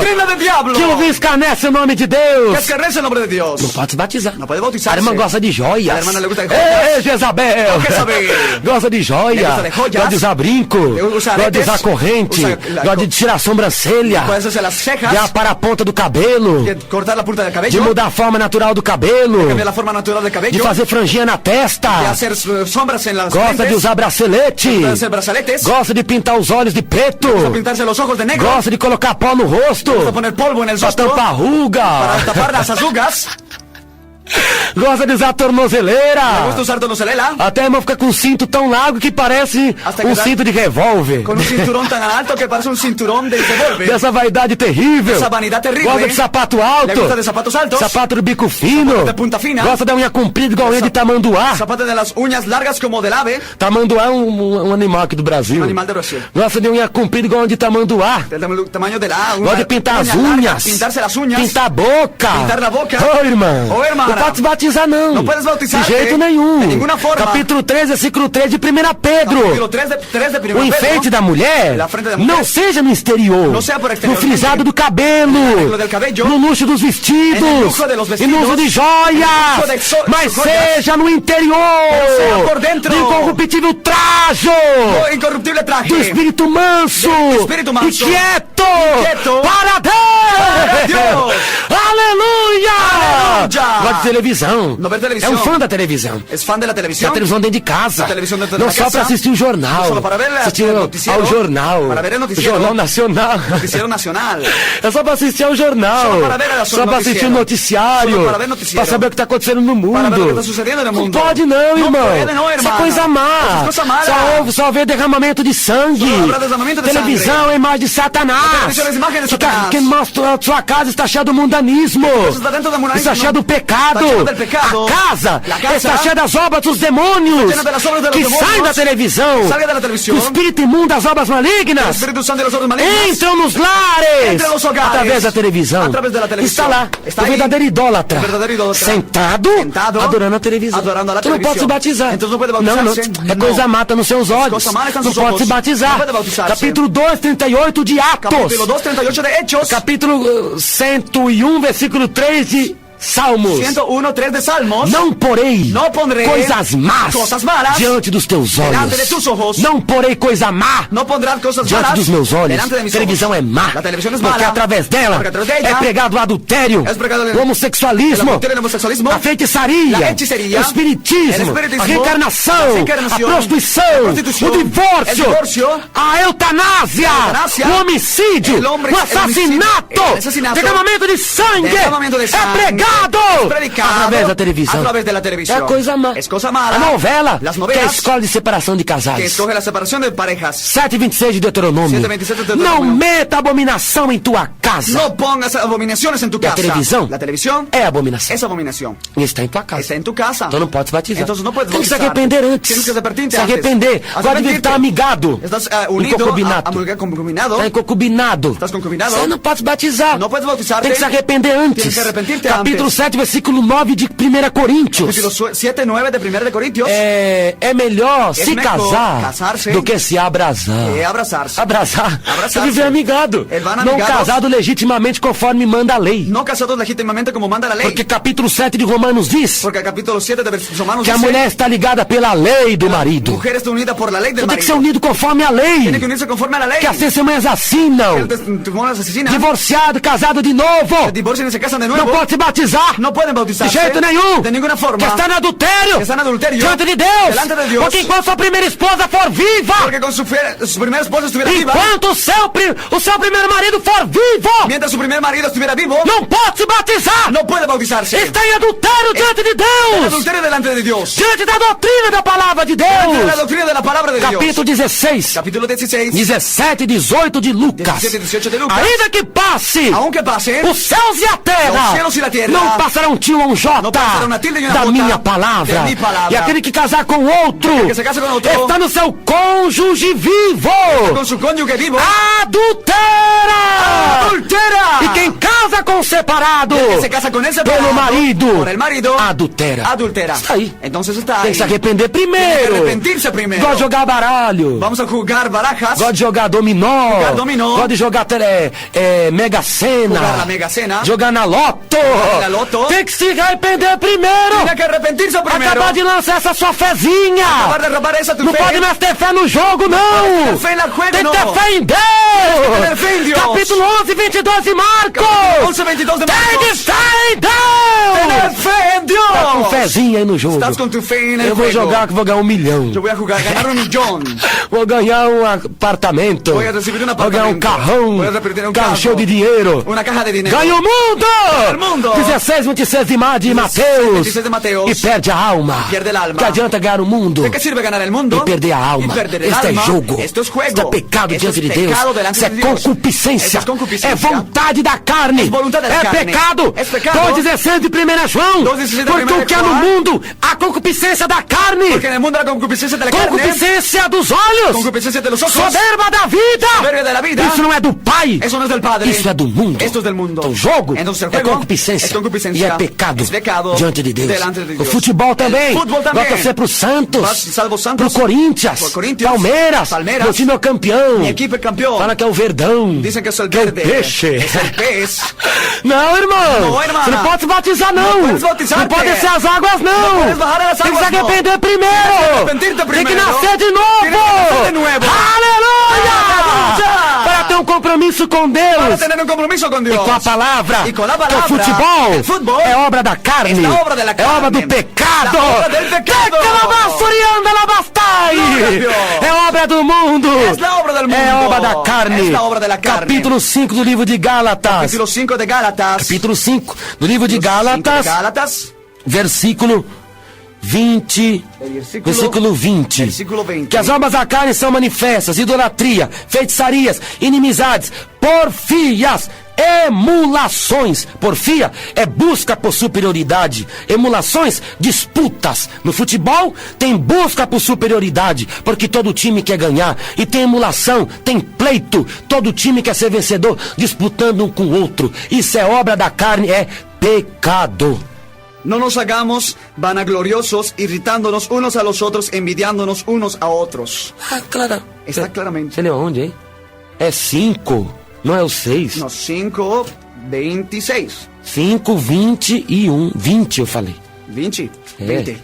Trina del diablo. Que ouvi escarnece o nome de Deus! Que escarnece el nombre de Dios. Não pode se batizar. Não pode bautizar-se. A irmã gosta de joias. A irmã le gusta de joias. Ei, Jezabel! Não quer saber. Gosta de joia. Le gusta de joias. Gosta de usar brinco. Usa Gosta de aretes. usar corrente. Gosta de tirar a sobrancelha. Puedes hacer las cejas. De aparar a ponta do cabelo. De cortar la punta del De cabello. mudar a forma natural do cabelo. Cambiar la forma natural del De cabello. fazer franjinha na testa. De hacer sombras en las Gosta frentes. de usar bracelete. De hacer brazaletes. Gosta de pintar os olhos de preto. De pintarse los ojos de negro. Gosta de colocar pó no rosto. De poner polvo en el Pra rostro. tampar ruga. Para tapar las arrugas. Gosta de usar Me tornozeleira. gusta usar tornozela. Até a irmã fica com um cinto tão largo que parece Hasta um que dá- cinto de revólver. Con un cinturón tan alto que parece un cinturón de revólver. Dessa vaidade terrível. Essa vanidade terrível. Gosta de sapato alto. Le gusta de zapatos altos. Sapato de bico fino. Sapato de punta fina. Gosta da unha comprida igual a unha de tamanduá. Zapatos de las uñas largas como del ave. Tamanduá é um animal aqui do Brasil. Un animal de Brasil. Gosta de unha comprida igual a de tamanduá. Del tamaño de la Gosta de pintar as uña larga, unhas. Pintarse las uñas. Pintar a boca. Pintar la boca. Ô, irmã. Ô, irmã. O pode se batizar, não. No puedes bautizarte de jeito nenhum. de ninguna forma. Capítulo 3, versículo 3 de 1 Pedro. Capítulo 3 de 1 O enfeite da mulher La frente da mulher não seja no exterior, não seja por no exterior, frisado do cabelo, del cabello, no luxo dos vestidos, en el lujo de los e vestidos, no uso de en el joias, lujo de mas joias, seja no interior, seja por dentro, do incorruptível trajo, o incorruptible traje, do espírito manso, do espírito manso, e quieto, quieto, para Deus. Aleluia! Aleluia! Gosta de televisão. Não vê televisão. É um fã da televisão. ¿Es fan de la televisión? Da televisão dentro de casa. Da televisão dentro não da só casa. para assistir o jornal. Não só para ver assistir o noticiero. ao jornal. Para ver el noticiero. O Jornal Nacional. Noticiero nacional. É só para assistir ao jornal. Só para ver a só para assistir o noticiário. Só para ver noticiero. Para saber o que está acontecendo no mundo. Para ver o que está sucedendo no mundo. Não pode não, irmão. Não pode não, Isso é irmã. coisa má. Coisa mala. Só vê derramamento de sangue. Só habrá derramamento de televisão sangre. é imagem de Satanás. televisão é imagem de Satanás. Que mostra a sua casa está cheia do mundanismo. Está dentro do mundanismo. Está cheia do pecado. Está cheia do pecado. A casa La casa está cheia das obras dos demônios. llena de las obras de los Que demonios. saem da televisão. Salga de la televisión. O espírito imundo das obras El malignas Espíritu Santo de los obras malignas. entram nos lares. Entra nos hogares. Através da televisão. Através da televisão. Está lá. Está o aí. verdadeiro idólatra. O verdadeiro idólatra. Sentado. Adorando a televisão. Adorando a Tu não pode se televisão. batizar. Então não pode Não, batizar-se. é Não. coisa mata nos seus olhos. Coisa mala está Não nos pode ojos. se batizar. Não pode batizar-se. Capítulo 2, 38 de Atos. Capítulo 2, 38 de Hechos. Capítulo 101, versículo 3 de Salmos. 101, 3 de Salmos. Não porei Não pondrei coisas más malas diante dos teus olhos. delante de tus ojos. Não porei coisa má No pondrás cosas diante malas dos meus olhos. delante de mis A televisão ojos. é má. La televisión es Porque mala. através dela Porque através dela é pregado o adultério, es pregado o homossexualismo, el adulterio, el homosexualismo, a feitiçaria, la hechicería, o espiritismo, el espiritismo, a reencarnação, a reencarnação, a prostituição, a prostituição, o divórcio, el divorcio, a eutanásia, a eutanásia, o homicídio, el hombre- o assassinato, el assassinato, derramamento de sangue, derramamento de é sangue, pregado es predicado através da televisão. através de la televisión. É coisa má. Es cosa mala. A novela, Las que é a novelas, escola de separação de que casais. escoge la separación de parejas. 7:26 de Deuteronômio. 7:27 de Não Deuteronômio. meta abominação em tua casa. No pongas abominaciones en tu A casa. televisão La televisión é abominação. es abominación. E está em tua casa. Está en tu casa. Então não pode se batizar. Entonces no puedes Tem que se bautizarte. arrepender antes. Tienes que arrepentirte Se arrepender. antes. Pode vir Arrepentirte. estar amigado. Estás Em unido concubinato. a concubinado. Está em concubinado. Estás concubinado. Você não pode se batizar. No puedes bautizarte. Tem que se arrepender antes. Tienes que arrepentirte Capítulo antes. 7, versículo 9 de 1 Coríntios. Capítulo 7, 9 de 1 de Corintios. É melhor se mejor casar casar-se do que se abrasar. Abrazarse. Abraçar. Abraçar-se. É viver amigado. Ele vai Não amigados. casado legitimamente conforme manda a lei. No casados legítimamente como manda la ley. Porque capítulo 7 de Romanos diz Porque el capítulo 7 de Romanos que a dice mulher está ligada pela lei do marido. mujer está unida por la ley del Então tem que ser marido. unido conforme a lei. Tiene que unirse conforme a la ley. Que as testemunhas assinam. El testimonio asesina. Divorciado, casado de novo. Se divorcian y se casan de nuevo. Não pode se batizar. No pueden De bautizarse. jeito nenhum. De ninguna forma. Que está no adultério. Que está en adulterio. Diante de Deus. Delante de Dios. Porque enquanto sua primeira esposa for viva. Porque con su primera esposa estuviera viva. Enquanto o seu primeiro marido for vivo. Mientras su primer marido estuviera vivo. Não pode se batizar. No puede bautizarse. Está em adultério diante de En Deus. adulterio delante de Dios. Diante da doutrina da palavra de Delante de la Deus. doctrina de la palabra de Dios. Capítulo 16. Capítulo 16. 17 e 18 de Lucas. 17 e 18 de Lucas. Ainda que passe Aunque pase. os céus e a terra, Os céus e a terra. não passará um tio ou um jota Não passará uma tilde e uma da jota minha palavra. de minha palavra. E aquele que casar com outro que se casa com outro está no seu cônjuge vivo. Con su cónyuge vivo. Adultera! Adultera. E quem casa com o separado Que se casa con ese pelo marido, por el marido, adultera. adultera. Está aí. Entonces está Tem ahí. que se arrepender Tiene que primeiro. arrepentirse primero. Gosta de jogar baralho. Vamos a jugar barajas. Gosta de jogar dominó. Jogar dominó. Gosta de jogar Mega Sena. Jogar la Mega Sena. Jogar na loto. na loto. Tem que se arrepender primeiro. Tiene que arrepentirse primero. Acabar de lançar essa sua fezinha. Acabar de robar esa tu Não fe. pode mais ter fé no jogo, não. tener fe en el juego, Tem que no. ter fé em Deus. tener fe en Dios. Capítulo 11, 22 de Marcos. Capítulo 11, 22 de Tem que Marcos. fé em Deus. Tener fe en Dios. Tá com fezinha aí no jogo. Estás con tu fe en el Eu vou juego. jogar que vou ganhar 1 milhão. Yo voy a jugar, ganar 1 millón. Vou ganhar um apartamento. Voy a recibir un Vou ganhar um apartamento. carrão. Voy a recibir un Carro carro. cheio de dinheiro. Una caja de dinero. Ganha o mundo! o mundo! 16, 26 de Mateus. 26 de Mateus. E perde a alma. Pierde el alma. Que adianta ganhar o mundo ¿De qué sirve ganar el mundo? e perder a alma? Y perder el Este alma. é jogo. Esto es juego. Isto é pecado Esto diante es de Deus. pecado delante Isso é de Dios. concupiscência. Eso es concupiscencia. É vontade da carne. Es voluntad de la é carne. pecado. Es pecado. 2,16 de 1 João. 2,16 de Porque o 1 que há no João. mundo, a concupiscência da carne. Porque en el mundo la concupiscencia de la carne. Concupiscência dos olhos. Concupiscencia de los ojos. Soberba da vida. Soberbia de la vida. Isso não é do Pai. Eso no es del Padre. Isso é do mundo. Esto es del mundo. Então, o jogo Entonces el é juego concupiscência. es concupiscencia. concupiscencia E é pecado, es pecado diante de Deus. delante de O Dios. futebol também. El fútbol también. Vai torcer pro Santos, Salvo Santos, pro Corinthians, por Corinthians, Palmeiras. Palmeiras. Meu time é o campeão. Mi equipo es campeón. Fala que é o Verdão. Dicen que es el que é o verde. peixe. Es el pez. Não, irmão. Não, irmã. Você não pode se batizar, não. Não puedes bautizar-te. Não pode descer as águas, não. Não puedes bajar as Tem que se águas, não. arrepender primeiro. Tienes que arrepentirte Tem que primero. nascer de novo. Tienes que nacer de nuevo. Aleluia! Aleluia! Para ter um compromisso com Deus. Para tener un compromiso con E Dios. com a palavra. E com a Que palavra. o El fútbol é obra da carne. es la obra de la É obra carne. do pecado. La obra del pecado. Glória. É obra do mundo. Es la obra del mundo. É obra da carne. Es la obra de la carne. Capítulo 5 do livro de Gálatas. Capítulo 5 de Gálatas. Capítulo 5 do livro de 5 de Gálatas. Gálatas. Versículo 20. Versículo 20. Versículo 20. Que as obras da carne são manifestas: idolatria, feitiçarias, inimizades, porfias, emulações. Porfia é busca por superioridade. Emulações, disputas. No futebol tem busca por superioridade, porque todo time quer ganhar. E tem emulação, tem pleito. Todo time quer ser vencedor, disputando um com o outro. Isso é obra da carne, é pecado. No nos hagamos vanagloriosos, irritándonos unos a los otros, envidiándonos unos a otros. Ah, claro. Está claramente. Você leu aonde, hein? É 5, não é o 6. No, 5, 26. 5, 21. 20 eu falei. 20. 20.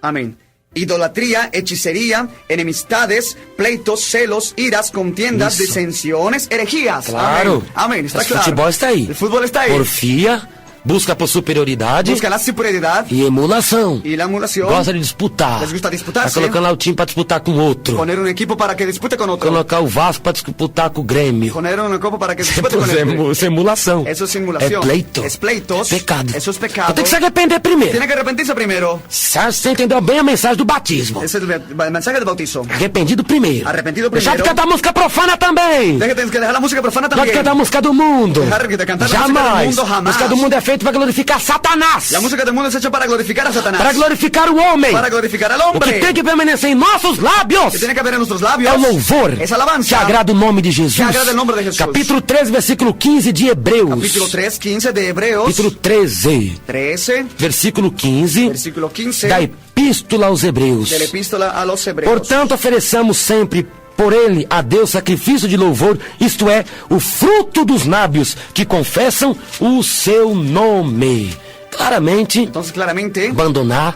Amén. Idolatría, hechicería, enemistades, pleitos, celos, iras, contiendas, Isso. disensiones, herejías. Claro. Amén. Está Esse claro. futebol está aí. El fútbol está ahí. Porfia, busca por superioridade Busca la superioridad e emulação. y la emulación. Gosta de disputar. Les gusta disputar, Tá colocando lá o time pra disputar com outro. Poner un equipo para que dispute con otro. Colocar o Vasco pra disputar com o Grêmio. Poner un equipo para que dispute con otro. Isso é emulação. Eso es simulación. É pleito. Es pleitos. É pecado. Eso es pecado. Então tem que se arrepender primeiro. Tiene que arrepentirse primero. Você entendeu bem a mensagem do batismo? Es el mensaje del bautizo. Arrependido primeiro. Arrependido Deixar de primeiro. cantar música profana também. Tienes que dejar la música profana Pode también. cantar a música do mundo. Dejar de cantar la música Jamais. del mundo, jamás. A música do mundo é feita para glorificar Satanás. La música del mundo es hecha para glorificar a Satanás. Para glorificar o homem. Para glorificar al O hombre. que tem que permanecer em nossos lábios Que tiene que haber en nuestros labios. é o louvor Es alabanza. que agrada o nome de Jesus. Que agrada o nome de Jesus. Capítulo 3, versículo 15 de Hebreus. Capítulo 3, 15 de Hebreos. Capítulo 13, 13, versículo 15 versículo 15 da Epístola aos Hebreus. de la epístola a los Hebreos. Portanto, ofereçamos sempre por ele a Deus sacrifício de louvor, isto é, o fruto dos lábios que confessam o seu nome. Claramente, Entonces, claramente, abandonar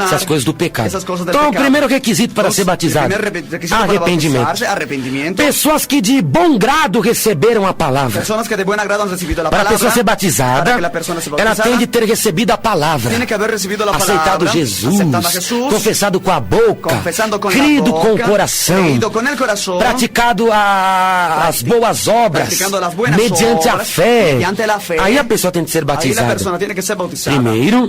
essas coisas do pecado. essas coisas do Então, o pecado. primeiro requisito para Entonces, ser batizado, el primer requisito para arrependimento. bautizarse, arrepentimiento. Pessoas que de bom grado receberam a palavra. Personas que de buen agrado han recibido la Para a palabra. pessoa ser batizada, Para que la persona se ela bautizada, tem de ter recebido a palavra, tiene que haber recibido la aceitado palabra, Jesus, aceptando a Jesús, confessado com a boca, confesando con crido la com boca, o coração, creído con el corazón, praticado as boas obras, practicando las buenas mediante a obras, fé. mediante la fe. Aí a pessoa tem de ser ahí la batizada. persona tiene que ser bautizada.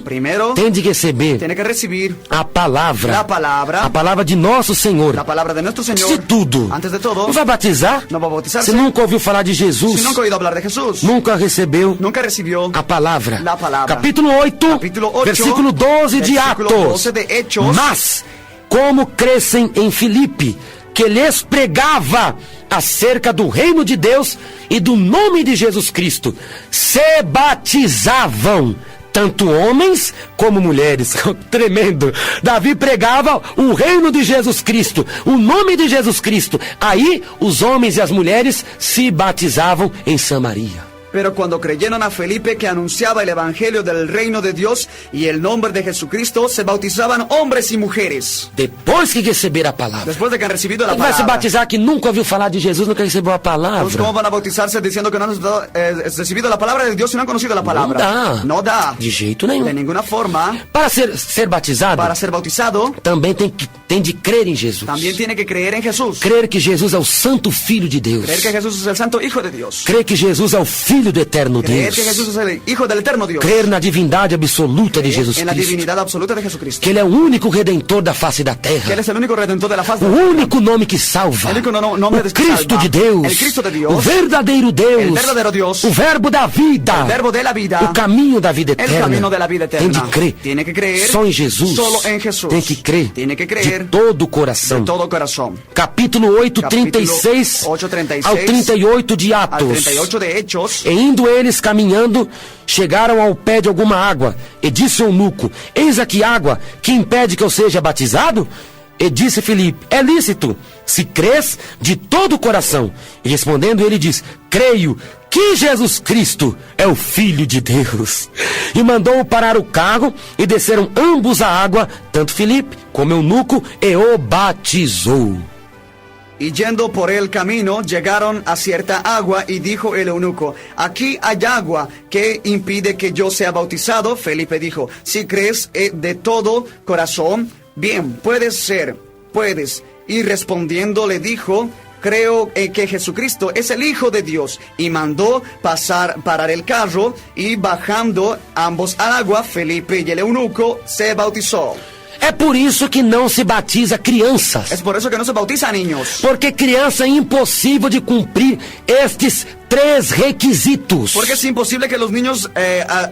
Primeiro, tem de receber tiene que recibir a palavra, a palavra de nosso Senhor. la palabra de nuestro Señor. De tudo. Antes de todo, Não vai batizar? no va a bautizarse. Você nunca ouviu falar de Jesus? Si nunca ha oído hablar de Jesús, Nunca recebeu nunca recibió a palavra. la palabra. Capítulo 8, Capítulo 8, versículo 12 de versículo Atos. 12 de Hechos. Mas, como crescem em Filipe, que lhes pregava acerca do reino de Deus e do nome de Jesus Cristo, se batizavam tanto homens como mulheres. Tremendo. Davi pregava o reino de Jesus Cristo, o nome de Jesus Cristo. Aí os homens e as mulheres se batizavam em Samaria. Pero cuando creyeron a Felipe que anunciaba el evangelio del reino de Dios y el nombre de Jesucristo, se bautizaban hombres y mujeres. Depois que receber a palavra. Después de que han recibido la Ele vai se palabra. batizar que nunca ouviu falar de Jesus, nunca recebeu a palavra. Entonces, ¿cómo van a bautizarse diciendo que no han recibido la palabra de Dios y no han conocido la palabra? Não dá. No da. De jeito nenhum. De ninguna forma. Para ser batizado, Para ser bautizado, também tem de crer em Jesus. también tiene que creer en Jesús. Crer que Jesus é o Santo Filho de Deus. Creer que Jesús es el Santo Hijo de Dios. Crer que Jesus é o Filho do Eterno Creer Deus. que Jesús es el Hijo del Eterno Dios. Crer na divindade absoluta de Jesus En la Cristo. divinidad absoluta de Jesucristo. Que Ele é o único Redentor da face da Que Él terra. es el único redentor de la faz O de la tierra. único nome que salva. El único nombre O que Cristo salva. de Deus. El Cristo de Dios. O verdadeiro Deus. El verdadero Dios. O verbo da vida. El verbo de la vida. O caminho da vida El eterna. camino de la vida eterna. Tem de crer. Tiene que creer Só em Jesus. solo en Jesús. Tem que crer. Tiene que creer De hacer todo o coração. de todo corazón. Capítulo 8, 36 8:36 ao 38 de Al Atos. 38 de Hechos. E indo eles caminhando, chegaram ao pé de alguma água, e disse o eunuco: eis aqui água, que impede que eu seja batizado? E disse Filipe: é lícito, se crês de todo o coração. E respondendo ele diz: creio que Jesus Cristo é o Filho de Deus. E mandou parar o carro, e desceram ambos à água, tanto Filipe como eunuco, e o batizou. Y yendo por el camino, llegaron a cierta agua, y dijo el eunuco: aquí hay agua, que impide que yo sea bautizado. Felipe dijo: si crees de todo corazón, bien, puedes. Y respondiendo le dijo: creo que Jesucristo es el Hijo de Dios. Y mandó parar el carro, y bajando ambos al agua, Felipe y el eunuco se bautizó. É por isso que não se batiza crianças. Es por eso que no se bautiza a niños. Porque criança é impossível de cumprir estes 3 requisitos. Porque es imposible que los niños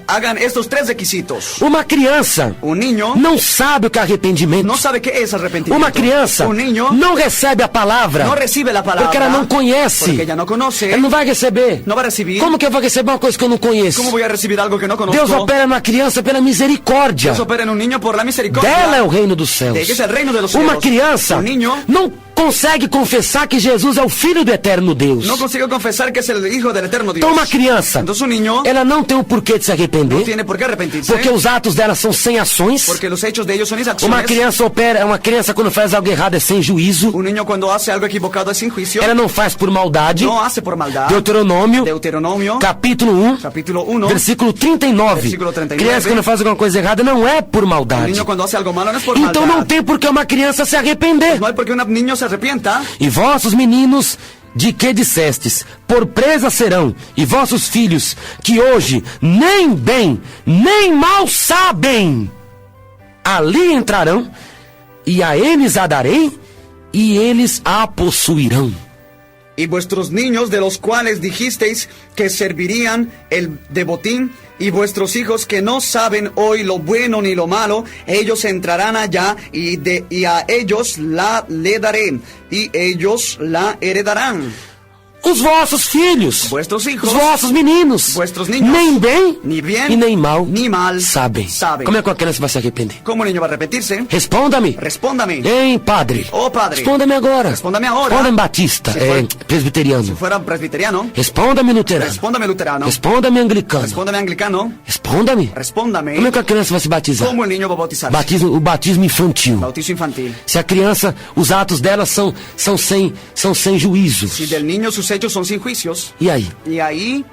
hagan estos 3 requisitos. Uma criança Un niño não sabe o que é arrependimento. no sabe qué es arrepentimiento. Uma criança Un niño não recebe a palavra. no recibe la palabra. Porque ela não conhece. Porque ella no conoce. Ela não vai receber. No va a recibir. Como que eu vou receber uma coisa que eu não conheço? ¿Cómo voy a recibir algo que no conozco? Deus opera na criança pela misericórdia. Dios opera en un niño por la misericordia. Dela é o reino dos céus. De ella es el reino de los Uma cielos. criança Un niño não consegue confessar que Jesus é o Filho do eterno Deus. no consigue confesar que es el Hijo del eterno Dios. Então uma criança, Entonces un niño ela não tem o porquê de se no arrepender, tiene por qué arrepentirse. porque os atos dela são sem ações. Porque los hechos de ellos son Uma acciones. criança quando faz algo errado é sem juízo. Un niño cuando hace algo equivocado es sin juicio. Ela não faz por maldade. No hace por maldad. Deuteronomio Capítulo 1, capítulo 1. versículo 39. Versículo 39. Criança quando faz alguma coisa errada não é por Un maldade. niño cuando hace algo malo no es por Então maldad. não tem por que uma criança se arrepender. No hay por qué un niño se arrepienta. E vossos meninos, de que dissestes, por presa serão, e vossos filhos, que hoje nem bem, nem mal sabem, ali entrarão, e a eles a darei, e eles a possuirão. Y vuestros niños, de los cuales dijisteis que servirían el de botín, y vuestros hijos que no saben hoy lo bueno ni lo malo, ellos entrarán allá, y a ellos le daré, y ellos la heredarán. Os vossos filhos, Vuestros hijos, os vossos meninos, vuestros niños, nem bem, ni bien, e nem mal, ni mal sabem. saben. Como é que a criança vai se arrepender? ¿Cómo el niño va a arrepentirse? Respondam-me. Respóndame. Hein, padre? Oh, padre. Responda-me agora. Respóndame ahora. Responda-me batista, Se for- presbiteriano. Si fuera presbiteriano, Responda-me luterano. respóndame luterano. Responda-me anglicano. Respóndame anglicano. Responda-me. Respóndame. Como é que a criança vai se batizar? ¿Cómo el niño va a bautizarse? O batismo infantil. Bautizo infantil. Se a criança, os atos dela são sem juízo. Si del niño sus hechos son sin juicios, E aí? y ahí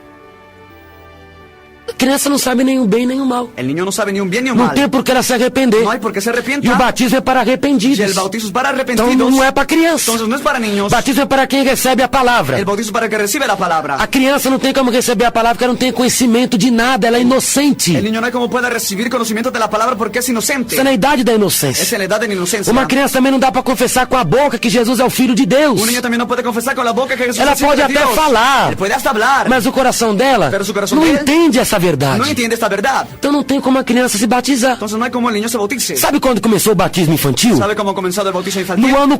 A criança não sabe nem o bem nem o mal. el niño no sabe ni un bien ni un Não mal. tem por que ela se arrepender. No hay por qué se E o arrepienta. batismo é para Y arrependidos. el bautizo es para Então arrepentidos. não é para criança. Entonces no es para niños. O batismo é para quem recebe a palavra. El bautizo es para el que recibe la palabra. A criança não tem como receber a palavra porque ela não tem conhecimento de nada, ela é inocente. El niño no hay como pueda recibir conocimiento de la palabra porque es inocente. Isso é na idade da Es inocência. en la edad de la inocencia. Uma criança também não dá para confessar com a boca que Jesus é o Filho de Deus. Un niño también no puede confesar con la boca que Jesús Ela es el Hijo pode de até Dios. falar, Él puede hasta hablar, mas o coração dela Pero su coração não dela entende essa verdade. no entiende esta verdad. Então não tem como a criança se batizar. Entonces no hay como el niño se bautice. Sabe quando começou o batismo infantil? ¿Sabe cómo ha comenzado el bautizo infantil? No ano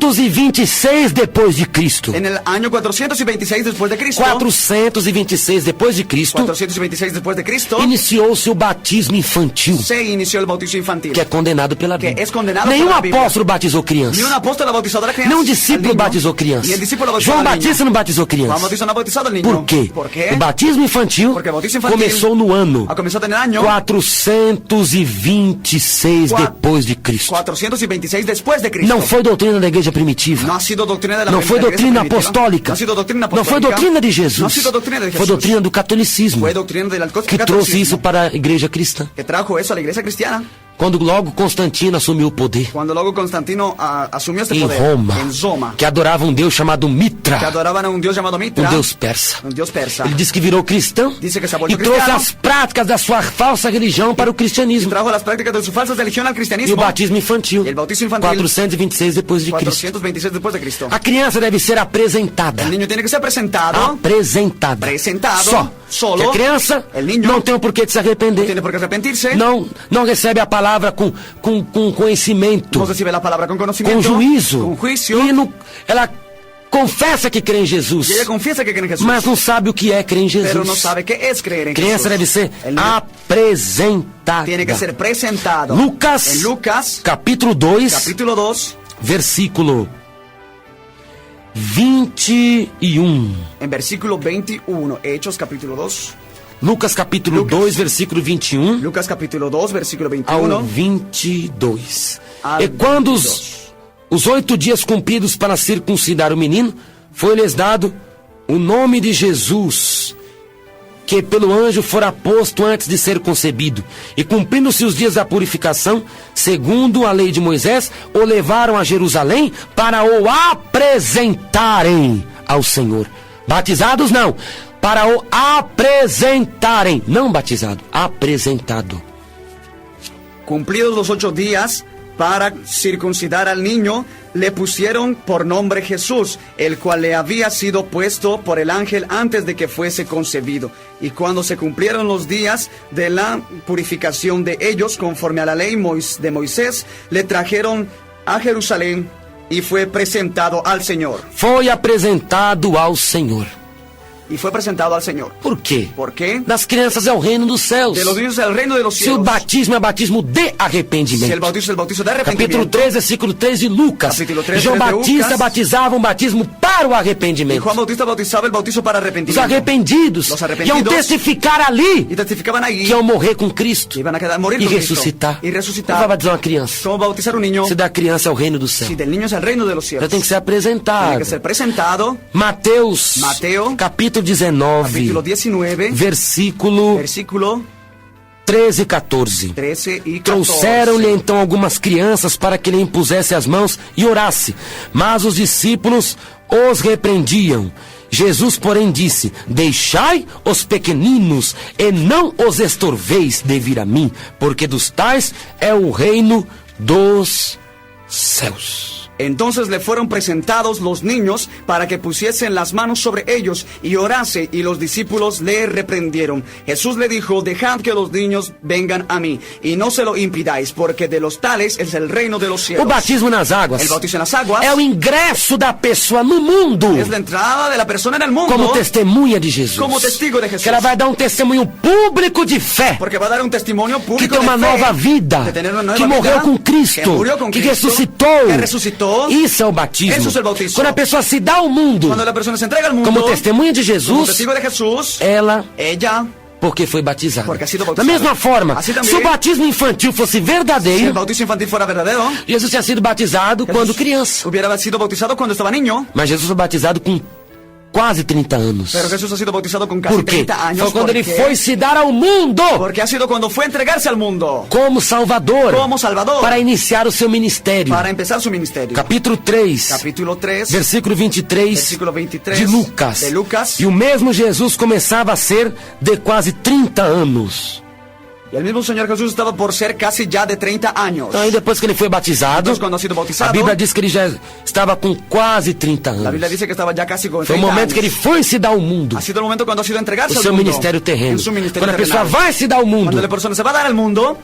426 depois de Cristo. En el año 426 después de Cristo. 426 depois de Cristo, 426 después de Cristo. iniciou-se o batismo infantil, Se inició el bautizo infantil. que é condenado pela Que Bíblia. es condenado Nenhum pela Bíblia. apóstolo batizou criança. Ni un apóstol ha bautizado a la crianza. Nenhum al discípulo niño. batizou criança. Ni el discípulo bautizó João al niño. Batista não batizou Juan criança. Bautista no ha bautizado al niño. Por quê? ¿Por qué? O batismo infantil Porque el bautizo infantil começou no ano ha comenzado en el año 426 depois de Cristo. 426 después de Cristo. Não foi doutrina da igreja primitiva. No ha sido doctrina de la Não foi de la iglesia doutrina primitiva. apostólica. No ha sido doctrina Não foi apostólica. doutrina de Jesus. No ha sido doctrina de Foi Jesús. doutrina do catolicismo Fue doctrina del que trouxe isso para a igreja cristã. que trajo eso a la iglesia cristiana. Quando logo Constantino assumiu o poder Cuando luego Constantino asumió este em poder Roma, en Roma, que adorava um Deus chamado que Mitra, adoraban a un dios llamado Mitra, um Deus persa. un dios persa. Ele disse que virou cristão Dice que se volvió e trouxe cristiano. as práticas da sua falsa religião para o cristianismo. Trajo las prácticas de su falsa religión al E cristianismo. o batismo infantil, E o batismo infantil, 426 depois de Cristo. 426 después de Cristo. A criança deve ser apresentada. El niño tiene que ser presentado. Apresentada. Presentado. Só. Solo. Que a criança El niño não tem o porquê de se No arrepender. tiene por qué arrepentirse. Não recebe a palavra palavra com conhecimento, Vos recibe la palabra con conocimiento, com juízo. con juicio. Ela confessa que crê em Y Jesus, ella confiesa que cree en Jesús, mas não sabe o que é crer em pero no Jesus. sabe qué es creer en Criança Jesús. deve ser El niño apresentada. tiene que ser presentado. Lucas, En Lucas, capítulo 2, capítulo 2, versículo 21. en versículo 21. Hechos, capítulo 2. Lucas, capítulo Lucas. 2, versículo 21 Lucas, capítulo 2, versículo ao 21. 22. Ao E quando 22. os 8 dias cumpridos para circuncidar o menino, foi-lhes dado o nome de Jesus, que pelo anjo fora posto antes de ser concebido. E cumprindo-se os dias da purificação, segundo a lei de Moisés, o levaram a Jerusalém para o apresentarem ao Senhor. Batizados não, para o apresentarem, não batizado, apresentado. Cumplidos los 8 días para circuncidar al niño, le pusieron por nombre Jesús, el cual le había sido puesto por el ángel antes de que fuese concebido. Y cuando se cumplieron los días de la purificación de ellos, conforme a la ley de Moisés, le trajeron a Jerusalén y fue presentado al Señor. Foi apresentado ao Senhor. Y fue presentado al Señor. Por quê? ¿Por qué? Das crianças é o reino dos céus. De los niños el reino de los Se o cielos. batismo é batismo de Si el arrependimento. bautizo es el bautizo de Capítulo arrepentimiento. 3, versículo 3 de Lucas. Capítulo 3, João 3 de Batista Lucas. batizava um batismo para o Y arrependimento. Juan Bautista bautizaba el bautizo para Os arrepentimiento. arrependidos Los arrependidos. iam testificar ali Y testificaban ahí que iam morrer com Cristo que iban a quedar morir e con Cristo. ressuscitar. Y Como vai resucitar. batizar uma criança? ¿Cómo bautizar un niño? Se da criança é o reino do céu. Si del niño es el reino de los Já cielos. tem que ser Tiene apresentado. que ser presentado. Mateus, Mateo, capítulo 19, Capítulo 19, versículo versículo 13 e 14. 13 y 14. Trouxeram-lhe então algumas crianças para que lhe impusesse as mãos e orasse. Mas os discípulos os repreendiam. Jesus, porém, disse: Deixai os pequeninos e não os estorveis de vir a mim, porque dos tais é o reino dos céus. Entonces le fueron presentados los niños para que pusiesen las manos sobre ellos y orase, y los discípulos le reprendieron. Jesús le dijo: Dejad que los niños vengan a mí y no se lo impidáis, porque de los tales es el reino de los O cielos. batismo nas águas El bautizo en las aguas é o ingresso da pessoa no mundo es la entrada de la persona en el mundo como testemunha de Jesus. como testigo de Jesús. Que ela vai dar um testemunho público de fé. Porque va a dar un testimonio Que público tem uma de fe, nova vida, de tener una nueva que morreu vida, com Cristo, que murió con que Cristo, ressuscitou. que resucitó. Isso é o batismo. Eso es el bautismo. Quando a pessoa se dá ao mundo Cuando la persona se entrega al mundo como testemunha de como Jesus, testigo de Jesús, ela ella, porque foi batizada. Porque ha sido Da bautizada. mesma forma, Assim também, se o batismo infantil fosse si el verdadeiro, bautizo infantil fuera verdadero, Jesus tinha sido batizado quando criança. hubiera sido bautizado cuando estaba niño. Mas Jesus foi batizado com quase 30 anos. Pero Jesús ha sido bautizado con casi Por quê? 30 años. Foi quando ¿Por ele qué? foi se dar ao mundo Porque ha sido cuando fue a entregarse al mundo como Salvador, como Salvador para iniciar o seu ministério. para empezar su ministerio. Capítulo 3, Capítulo 3, versículo 23, versículo 23 de Lucas. de Lucas. E o mesmo Jesus começava a ser de quase 30 anos. Y el mismo Señor Jesús estaba por ser casi ya de 30 años. Então, aí depois que ele foi batizado, Entonces, cuando ha sido bautizado, a Bíblia diz que ele já estava com quase 30 la Biblia anos. dice que estaba ya casi con Foi o 30 momento años. que ele foi se dar ao mundo, Ha sido el momento cuando ha sido a o entregarse al seu mundo. ministério terreno. En su ministerio Quando a pessoa terrenal. vai se dar ao mundo, Cuando la persona se va a dar al mundo,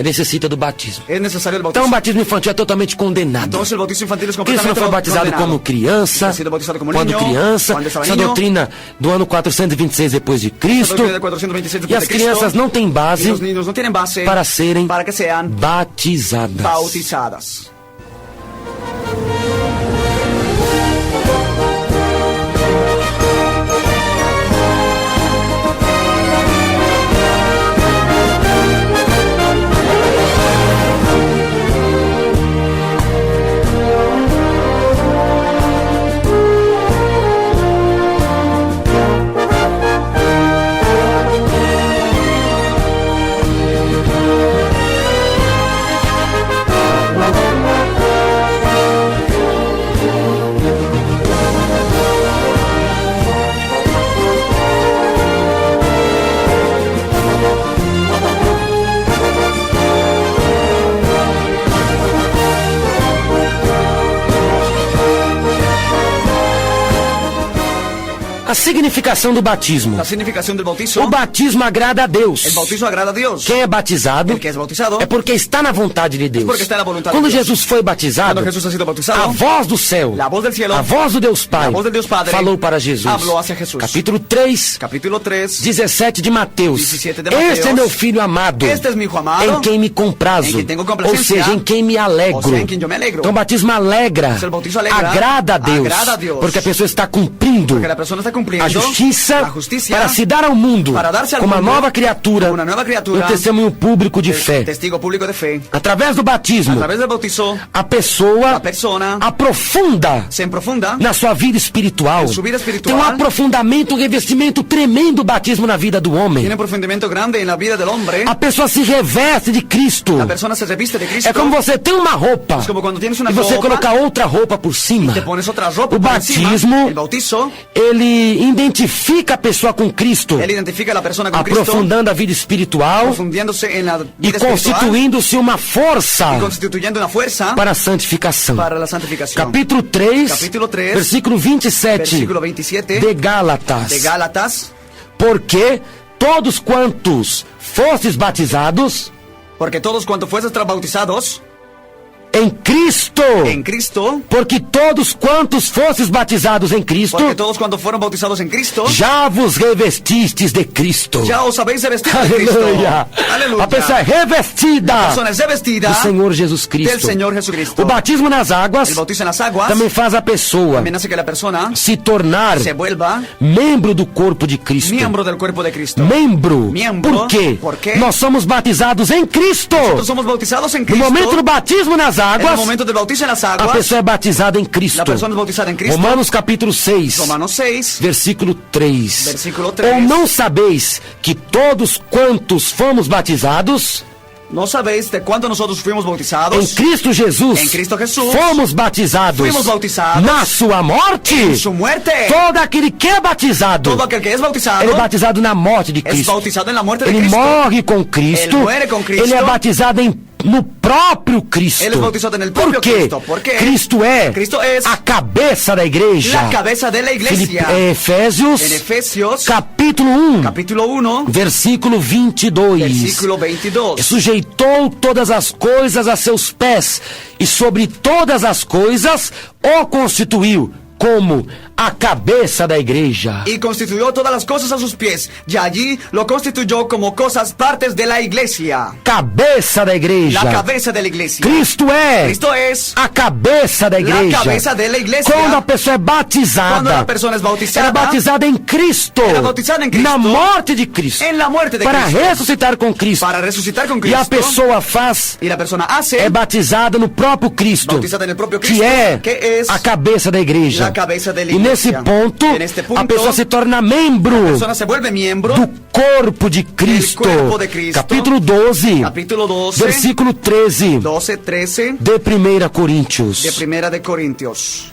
necessita do batismo. es necesario el Então o bautismo. batismo infantil é totalmente condenado. Entonces el bautismo infantil es Cristo completamente não foi batizado condenado. como criança, Ha sido bautizado como quando niño, criança, cuando estaba essa niño. doutrina do ano 426 depois de Cristo, Doctrina de 426 e después as de Cristo. crianças não têm Y base los niños no tienen base para serem para que sean batizadas. bautizadas. A significação do batismo. La significación del bautizo. O batismo agrada a Deus. El bautizo agrada a Dios. Quem é batizado El que es bautizado é porque está na vontade de Deus. porque está na vontade Quando de Deus. Jesus foi batizado, Cuando Jesús ha sido bautizado, a voz do céu, la voz del cielo, a voz do Deus Pai, la voz del Dios Padre, falou para Jesus. habló hacia Jesús. Capítulo 3, Capítulo 3, 17 de Mateus. 17 de Mateus. Este é meu filho amado, Este es mi hijo amado, em quem me comprazo, em quem tenho ou complacência, seja, em quem me alegro. ou seja, em quem eu me alegro. Então o batismo alegra, Então, o batismo alegra, agrada a Deus, agrada a Deus, porque a pessoa está cumprindo porque a pessoa está cumprindo a justiça para se dar ao mundo para dar-se ao como uma mundo, nova criatura, como uma nova criatura, um testemunho público de fé. testigo público de fé. Através do batismo, Através do bautizo, a pessoa aprofunda se aprofunda na sua vida espiritual. em sua vida espiritual. Tem um aprofundamento, um revestimento tremendo, o batismo na vida do homem. Tiene profundimento grande na vida del hombre. A pessoa se reveste de Cristo. A persona se reviste de Cristo. É como você tem uma roupa Es como cuando tienes una e você ropa, colocar outra roupa por cima. te pones otra ropa O por encima. batismo, El bautizo, ele identifica a pessoa com Cristo, él identifica a la persona con Cristo, aprofundando a vida espiritual profundiéndose en la e vida espiritual constituindo-se uma força y constituyendo una fuerza para a santificação. para la santificación. Capítulo 3, Capítulo 3, versículo 27 versículo 27 de Gálatas. de Gálatas, Porque todos quantos fostes batizados porque todos cuantos fueses bautizados em Cristo, en Cristo, porque todos quantos fostes batizados em Cristo, porque todos cuando fueron bautizados en Cristo, já vos revestistes de Cristo. ya os habéis revestido de Cristo. Aleluia. Aleluya. A pessoa é revestida La persona es revestida do Senhor Jesus Cristo. del Señor Jesucristo. O batismo nas águas El bautizo en las aguas também faz a pessoa también hace que la persona se tornar se vuelva membro do corpo de Cristo. miembro del cuerpo de Cristo. Membro. Miembro. Por quê? Por quê? Nós somos batizados em Cristo. Nosotros somos bautizados en No Cristo. momento do batismo nas En el águas, momento del bautizo en las a aguas, pessoa é batizada em Cristo. la persona es bautizada en Cristo. Romanos capítulo 6, Romanos 6, versículo 3. Versículo 3. Ou não sabeis que todos quantos fomos batizados ¿no sabéis de cuánto nosotros fuimos em bautizados Cristo Jesus, Em Cristo Jesus, fomos batizados fuimos bautizados na sua morte? en su muerte? Todo aquele que é batizado, Todo aquel que es bautizado ele é batizado na morte de es Cristo. bautizado en la muerte de Ele Cristo. morre com Cristo. Ele muere com Cristo. Ele é batizado no próprio Cristo. Ele é bautizado no próprio Por quê? Cristo. Por quê? Cristo é a cabeça da igreja. La cabeza de la iglesia. Efésios, En Efesios, capítulo 1, capítulo 1, versículo 22. versículo 22. Sujeitou todas as coisas a seus pés, e sobre todas as coisas o constituiu como a cabeça da igreja. Y constituyó todas las cosas a sus pies, y allí lo constituyó como cosas partes de la iglesia. Cabeça da igreja. La cabeza de la iglesia. Cristo é Cristo es a cabeça da igreja. la cabeza de la iglesia. Quando a pessoa é batizada, Cuando la persona es bautizada, ela é batizada em Cristo, ela é batizada em Cristo, na morte de Cristo, en la muerte de para Cristo, ressuscitar com Cristo. para resucitar con E Cristo. a pessoa faz, y la persona hace, é batizada no próprio Cristo, bautizada en el propio que Cristo, é que es a cabeça da igreja. la cabeza de la E nesse iglesia. ponto, En este punto, a pessoa se torna membro la persona se vuelve miembro do corpo de Cristo. corpo de Cristo. Capítulo 12, capítulo 12, versículo 13 12, 13 de 1 Coríntios. de Primera de Corintios.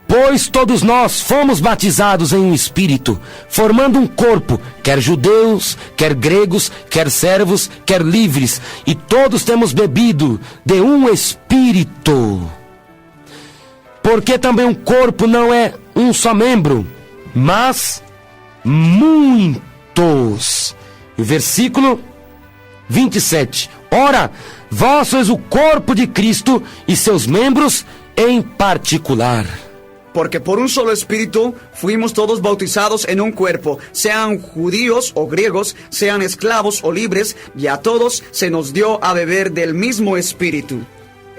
Pois todos nós fomos batizados em um espírito, formando um corpo, quer judeus, quer gregos, quer servos, quer livres, e todos temos bebido de um espírito. Porque também um corpo não é um só membro, mas muitos. E o versículo 27. Ora, vós sois o corpo de Cristo e seus membros em particular. Porque por un solo espíritu fuimos todos bautizados en un cuerpo, sean judíos o griegos, sean esclavos o libres, y a todos se nos dio a beber del mismo espíritu.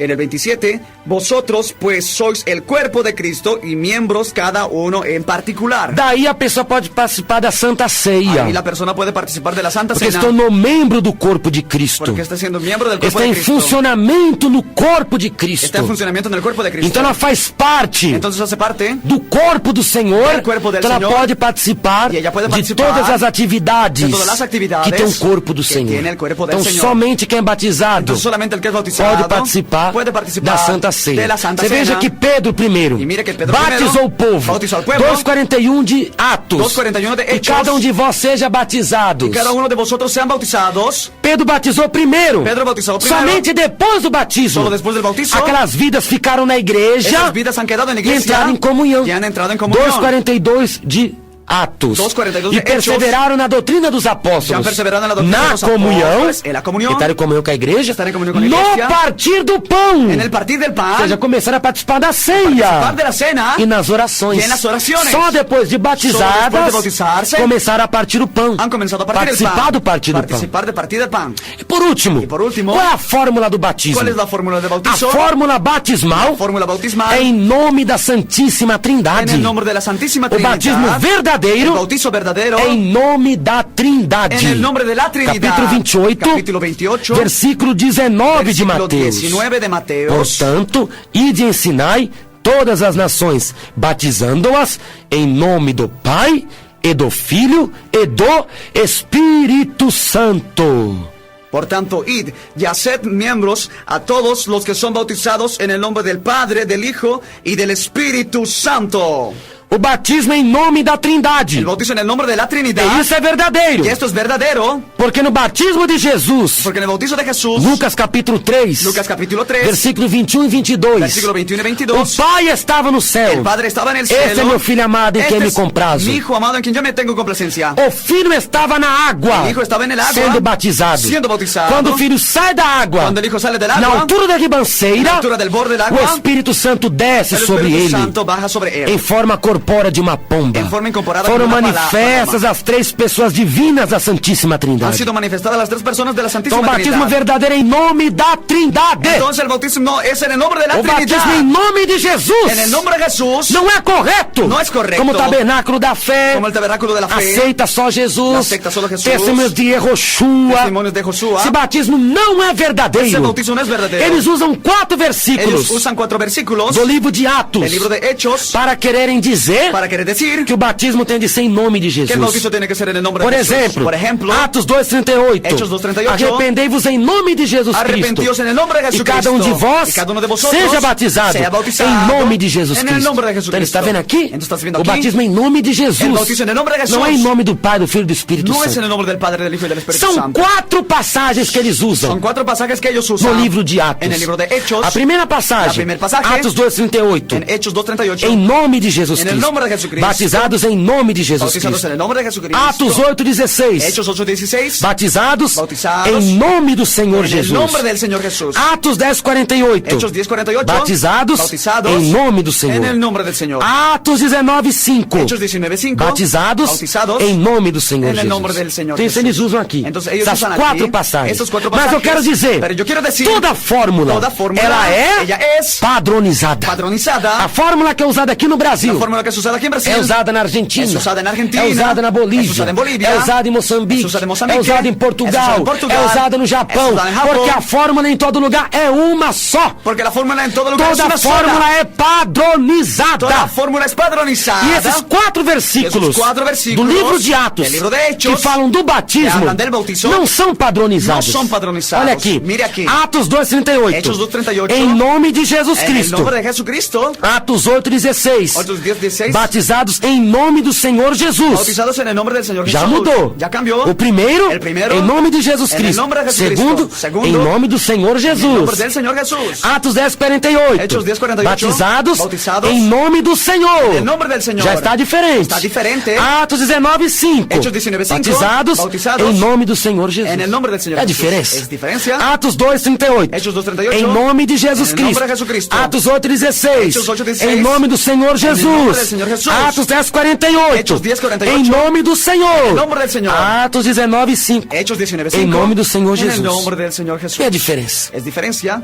En el 27, vosotros pues sois el cuerpo de Cristo y miembros cada uno en particular. Daí a pessoa pode participar da Santa Ceia. Ahí la persona puede participar de la Santa Porque Cena. estou no membro do corpo de Cristo. Porque está siendo miembro del cuerpo Está de em Cristo. funcionamento no corpo de Cristo. Está en funcionamiento en el cuerpo de Cristo. Então ela faz parte Entonces hace parte do corpo do Senhor. del cuerpo del Então ela Señor. pode participar E ela pode de participar todas as atividades de todas as atividades que tem o corpo do que Senhor. tem el cuerpo del Então Señor. somente quem é batizado Entonces solamente el que es bautizado pode participar puede participar da Santa Ceia. de la Santa Você veja Cena. que Pedro primeiro E mira que Pedro batizou o povo. bautizou o povo. 2:41 de Atos. 2:41 de E Hechos. cada um de vós seja batizado. Cada uno de vosotros sean bautizados. Pedro batizou primeiro. Pedro bautizó primero. Somente depois do batismo. Solo después del bautizo. Aquelas vidas ficaram na igreja Esas vidas han quedado en la e iglesia. entraram em comunhão. Y han entrado en comunión. 2:42 de Atos. 2:42 E de Hechos. perseveraram na doutrina dos Se han apóstolos. perseverado en la doctrina Na de los comunhão. apóstoles, en la comunión. Estar em comunhão com a igreja. Estar em comunhão com a No igreja. partir do pão. En el partir del pan. Ou seja, começaram a participar da participar de ceia. la cena. E nas orações. E nas orações. Só depois de Solo batizadas, después de bautizarse, começaram a partir o pão. Han comenzado a partir del pan. Participar do partir do pão. Participar de partir del pan. E por último, por último, qual é a fórmula do batismo? ¿Cuál es la fórmula de A bautizo? fórmula batismal Fórmula bautismal. é em nome da Santíssima Trindade. En el nombre de la Santísima O Trinidad. batismo verdadeiro El bautizo verdadero. é em nome da Trindade. En el nombre de la Trinidad. Capítulo 28, Capítulo 28. versículo 19 de Versículo Mateus. 19 de Mateus. Portanto, ide e ensinai todas as nações, batizando-as em nome do Pai, e do Filho, e do Espírito Santo. Por tanto, id y haced miembros a todos los que son bautizados en el nombre del Padre, del Hijo y del Espíritu Santo. O batismo é em nome da Trindade. El bautizo en el nombre de la Trinidad. E isso é verdadeiro. Y esto es verdadero, Porque no batismo de Jesus, porque en el bautizo de Jesús, Lucas capítulo 3, Lucas capítulo 3, versículo 21 e 22, versículo 21 y o 22, Pai estava no céu. el Padre estaba en el Esse cielo. é meu filho amado em Este quem me es comprazo. mi hijo amado en quien yo me tengo complacencia. O filho estava na água, El hijo estaba en el agua, sendo batizado. siendo bautizado. Quando o filho sai da água, Cuando el hijo sale del na agua, altura da en ribanceira, la altura del borde del o agua, Espírito Santo desce el sobre Espíritu ele Santo baja sobre él. em forma corpórea de uma pomba. Em forma incorporada Foram como uma manifestas as três pessoas divinas da Santíssima Han Trindade. sido manifestadas las tres personas de la Então, Santísima o batismo Trinidad. verdadeiro é em nome da Trindade. Entonces el bautismo no es en el nombre de la O batismo Trinidad. em nome de Jesus. En el nombre de Jesús, Não é correto. Não é correto. Como o tabernáculo da fé. como el tabernáculo de la fe, Aceita só Jesus. Aceita só Jesus. Testemunhos de Yehoshua. testimonios de Josué. Esse batismo não é verdadeiro. Ese bautismo no es verdadero. Eles usam 4 versículos Ellos usan 4 versículos do livro de Atos del libro de Hechos para quererem dizer para querer decir que o batismo tem de ser em nome de que el Jesus. bautizo tiene que ser en el nombre Por de Jesús. exemplo, Por ejemplo, Atos 2:38. Hechos 2:38. Arrependei-vos em nome de Jesus Cristo. arrepentíos en el nombre de E Jesucristo. cada um de vós Y cada uno de vosotros seja batizado sea bautizado em nome de Jesus en Cristo. el nombre de Jesucristo. Então ele está vendo aqui? Entonces, estás viendo O aquí? batismo é em nome de Jesus. El bautizo en el nombre de Jesús. Não é em nome do Pai, do Filho e do Espírito No es en Santo. el nombre del Padre, del Hijo y del Espíritu São Santo. 4 passagens que eles usam Son 4 pasajes que ellos usan no livro de Atos. en el libro de Hechos. A primeira passagem, La primer pasaje, Atos 2:38. En Hechos 2:38. Em nome de Jesus En Cristo. el nombre de Jesucristo. Batizados em nome de Jesus Bautizados en Cristo. el nombre de Jesucristo. Atos 8:16. Hechos 8:16. Batizados Bautizados em nome do Senhor En el Jesus. nombre del Señor Jesús. Atos 10:48. Hechos 10:48. Batizados Bautizados em nome do Senhor. En el nombre del Señor. Atos 19:5. Hechos 19:5. Batizados Bautizados em nome do Senhor en el Jesus. nombre del Señor Então, isso Jesús. eles usam aqui. Entonces, ellos Essas usan 4 aquí passagens. esas 4 Mas eu pasajes. quero dizer, Pero yo quiero decir, toda fórmula, toda fórmula, ela ella es padronizada. padronizada. A fórmula que é usada aqui no Brasil La fórmula que es usada aquí en Brasil. é usada na Argentina, Es usada en Argentina. é usada na Bolívia, Es usada en Bolivia. é usada em Moçambique, Es usada en Moçambique. é usada em Portugal, Es usada en Portugal. é usada no Japão, Es usada en Japão. porque a fórmula em todo lugar é uma só. Porque la fórmula en todo lugar es Toda una fórmula sola. é padronizada. Toda la fórmula es padronizada. E esses 4 versículos, Esses 4 versículos do livro de Atos, del libro de Hechos, que falam do batismo, que hablan del bautizo, não são padronizados. não são padronizados. Olha aqui, Mire aqui. Atos 2:38. Hechos 2:38. Em nome de Jesus En Cristo. el nombre de Jesucristo. Atos 8:16. Otros 10:16. Batizados em nome do Senhor Jesus. Bautizados en el nombre del Señor Já Jesús. mudou. Ya cambió. O primeiro, El primero, em nome de Jesus en el Cristo. nombre de Jesucristo. Segundo, em nome do Senhor En el Jesus. nombre del Señor Jesús. Atos 10:48. Hechos 10:48. Batizados Bautizados em nome do Senhor. En el nombre del Señor. Já está diferente. Está diferente. Atos 19:5. Hechos 19:5. Batizados Bautizados em nome do Senhor Jesus. En el nombre del Señor É a Jesús. diferença. Es diferencia. Atos 2:38. Hechos 2:38. Em nome de Jesus En el nombre Cristo. de Jesucristo. Atos 8:16. Hechos 8:16. Em nome do Senhor el nombre Jesus. del Señor Jesús. Atos 10:48. Hechos 10:48. Em nome do Senhor. En el nombre del Señor. Atos 19:5. Hechos 19:5. Em nome do Senhor En Jesus. el nombre del Señor Jesús. E a diferença? Es diferencia.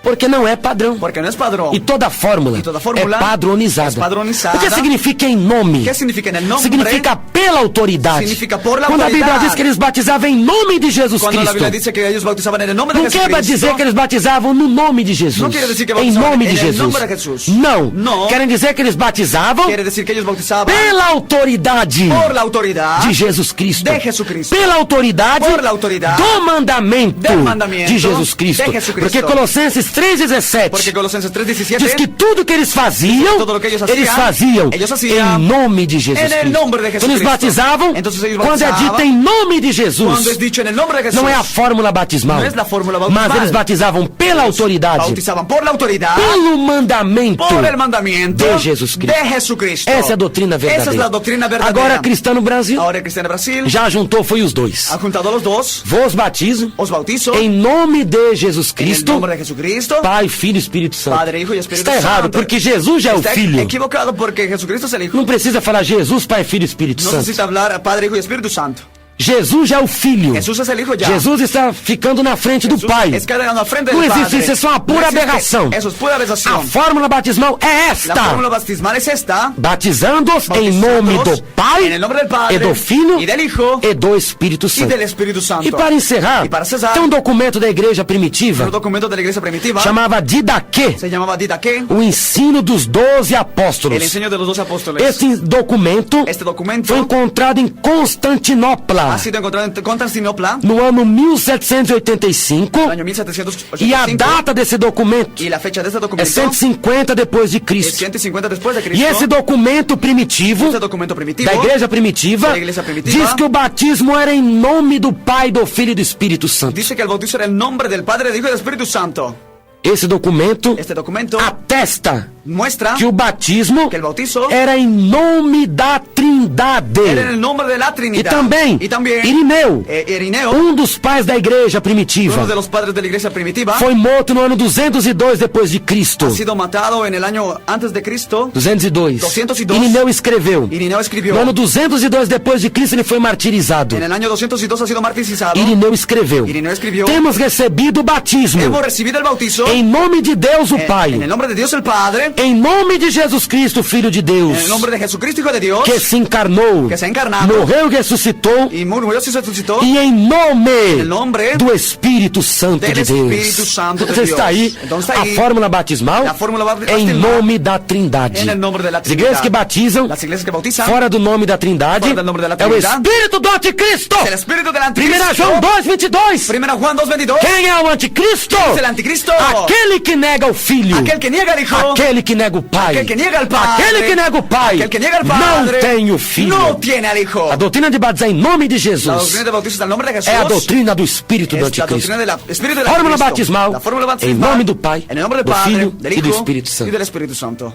Porque não é padrão. Porque no es padrón. E toda fórmula, fórmula é padronizada. es padronizada. O que significa em nome? ¿Qué significa en el nombre? Significa pela autoridade. Significa por la Quando a Bíblia autoridade. diz que eles batizavam em nome de Jesus Cuando la Cristo, Biblia dice que ellos bautizaban en el nombre de não quer Jesucristo. dizer que eles batizavam no nome de Jesus. Não quer dizer que em bautizavam nome de en el Jesus. nombre de Jesús. Não. No. Querem dizer que eles batizavam Quiere decir que ellos bautizaban pela autoridade por la autoridad de Jesus Cristo. de Jesucristo. Pela autoridade Por la autoridad do mandamento del mandamiento de Jesus Cristo. de Jesucristo. Porque Colossenses Colossenses 3,17 Porque Colosenses 3:17 diz que tudo que eles faziam, todo lo que ellos eles hacían, faziam ellos hacían em nome de Jesus en el Cristo. nombre de Quando eles Jesucristo. batizavam, Entonces ellos quando é batizavam, dito em nome de Jesus, cuando es dicho en el nombre de Jesús, não é a fórmula batismal, no es la fórmula bautismal, mas eles batizavam pela autoridade, bautizaban por la autoridad, pelo mandamento por el mandamiento de Jesus Cristo. de Jesucristo. Essa é a doutrina verdadeira. Esa es la doctrina verdadera. Agora, cristão no Brasil, Ahora el cristiano de Brasil já juntou, foi os dois. ha juntado a los dos, Vos batizo os bautizo em nome de Jesus en el Cristo, nombre de Jesucristo, Pai, Filho e Espírito Santo. Padre, Hijo y Espíritu Está errado, Santo. porque Jesus já é o Está Filho. equivocado porque Jesucristo es el Hijo. Não precisa falar Jesus, Pai, Filho e Espírito No Santo. necesita hablar Padre, Hijo y Espíritu Santo. Jesus já é o Filho. Jesús es el Hijo ya. Jesus está ficando na frente do Jesús Pai. es quedando al frente Não del existe Padre. isso, isso é uma pura No existe. aberração. Eso es pura aberración. A fórmula batismal é La esta: fórmula bautismal es esta. batizando-os em Bautizándoos nome do Pai, en el nombre del Padre, e do Filho, y del Hijo, e do Espírito y Santo. del Espíritu Santo. E para encerrar, Y para cesar, tem um documento da igreja primitiva, un documento de la iglesia primitiva chamava Didaquê, se llamaba Didaqué, o ensino dos 12 apóstolos. el enseño de los 12 apóstoles. Este documento Este documento foi encontrado em Constantinopla, ha sido encontrado en Constantinopla no ano 1785, en el año 1785. e a data desse documento y la fecha de este é documento 150 depois de es Cristo. 150 después de E Cristo. esse documento primitivo Este documento primitivo da igreja primitiva da igreja primitiva diz que o batismo era em nome do Pai, do Filho e do Espírito Santo. dice que el bautizo era el nombre del Padre, del Hijo y del Espíritu Santo. Esse documento Este documento atesta muestra que o batismo que el bautizo era em nome da Trindade. era en el nombre de la E Trinidad. também Y también Irineu, Irineo, um dos pais da igreja primitiva, uno de los padres de la iglesia primitiva, foi morto no ano 202 depois de Cristo. ha sido matado en el año antes de Cristo. 202. 202. Irineu escreveu. Irineo escribió. No ano 202 depois de Cristo ele foi martirizado. En el año 202 ha sido martirizado. Irineu escreveu. Irineo escribió. Temos recebido o batismo Hemos recibido el bautizo em nome de Deus o Pai, en el nombre de Dios el Padre, em nome de Jesus Cristo, Filho de Deus, en el nombre de Jesucristo, Hijo de Dios, que se encarnou, que se ha encarnado, morreu e ressuscitou, y murió y se resucitó. e em nome el nombre do Espírito Santo del de Deus. Espíritu Santo de Então Dios. está aí Então está aí a fórmula batismal a fórmula em batismal nome da Trindade. en el nombre de la As igrejas Trinidad. que batizam Las iglesias que bautizan fora do nome da Trindade fora do nome da é o Trindade Espírito do Anticristo. es el Espíritu del 1 Anticristo. João 2:22. 1 Juan 2:22. Quem é o Anticristo? Es el Anticristo. Aquele que nega o Filho. Aquel que niega al Hijo. Aquele que nega o Pai. Aquel que niega al Padre. Aquele que nega o Pai. Aquel que niega al Padre. Não tem o Filho. No tiene al Hijo. A doutrina de batizar em nome de La Jesus doctrina de bautizo del nombre de Jesús. é a doutrina do Espírito do es la Anticristo. doctrina del Espíritu del Fórmula Anticristo. batismal La fórmula em batismal nome do Pai, en el nombre del do Padre, Filho del e do Hijo Espírito y Santo. del Espíritu Santo.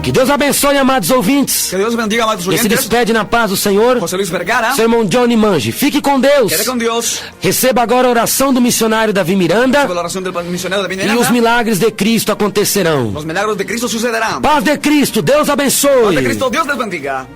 Que Deus abençoe, amados ouvintes. Que Dios bendiga, amados E se oyentes. despede na paz do Senhor, José Luis Vergara. seu irmão Johnny Mange. Fique com Deus. Quede con Dios. Receba agora a oração do missionário Davi Miranda Por la oración del misionero David e os Miranda. milagres de Cristo acontecerão. Los milagros de Cristo sucederán. Paz de Cristo, Deus Paz abençoe. de Cristo, Dios les bendiga.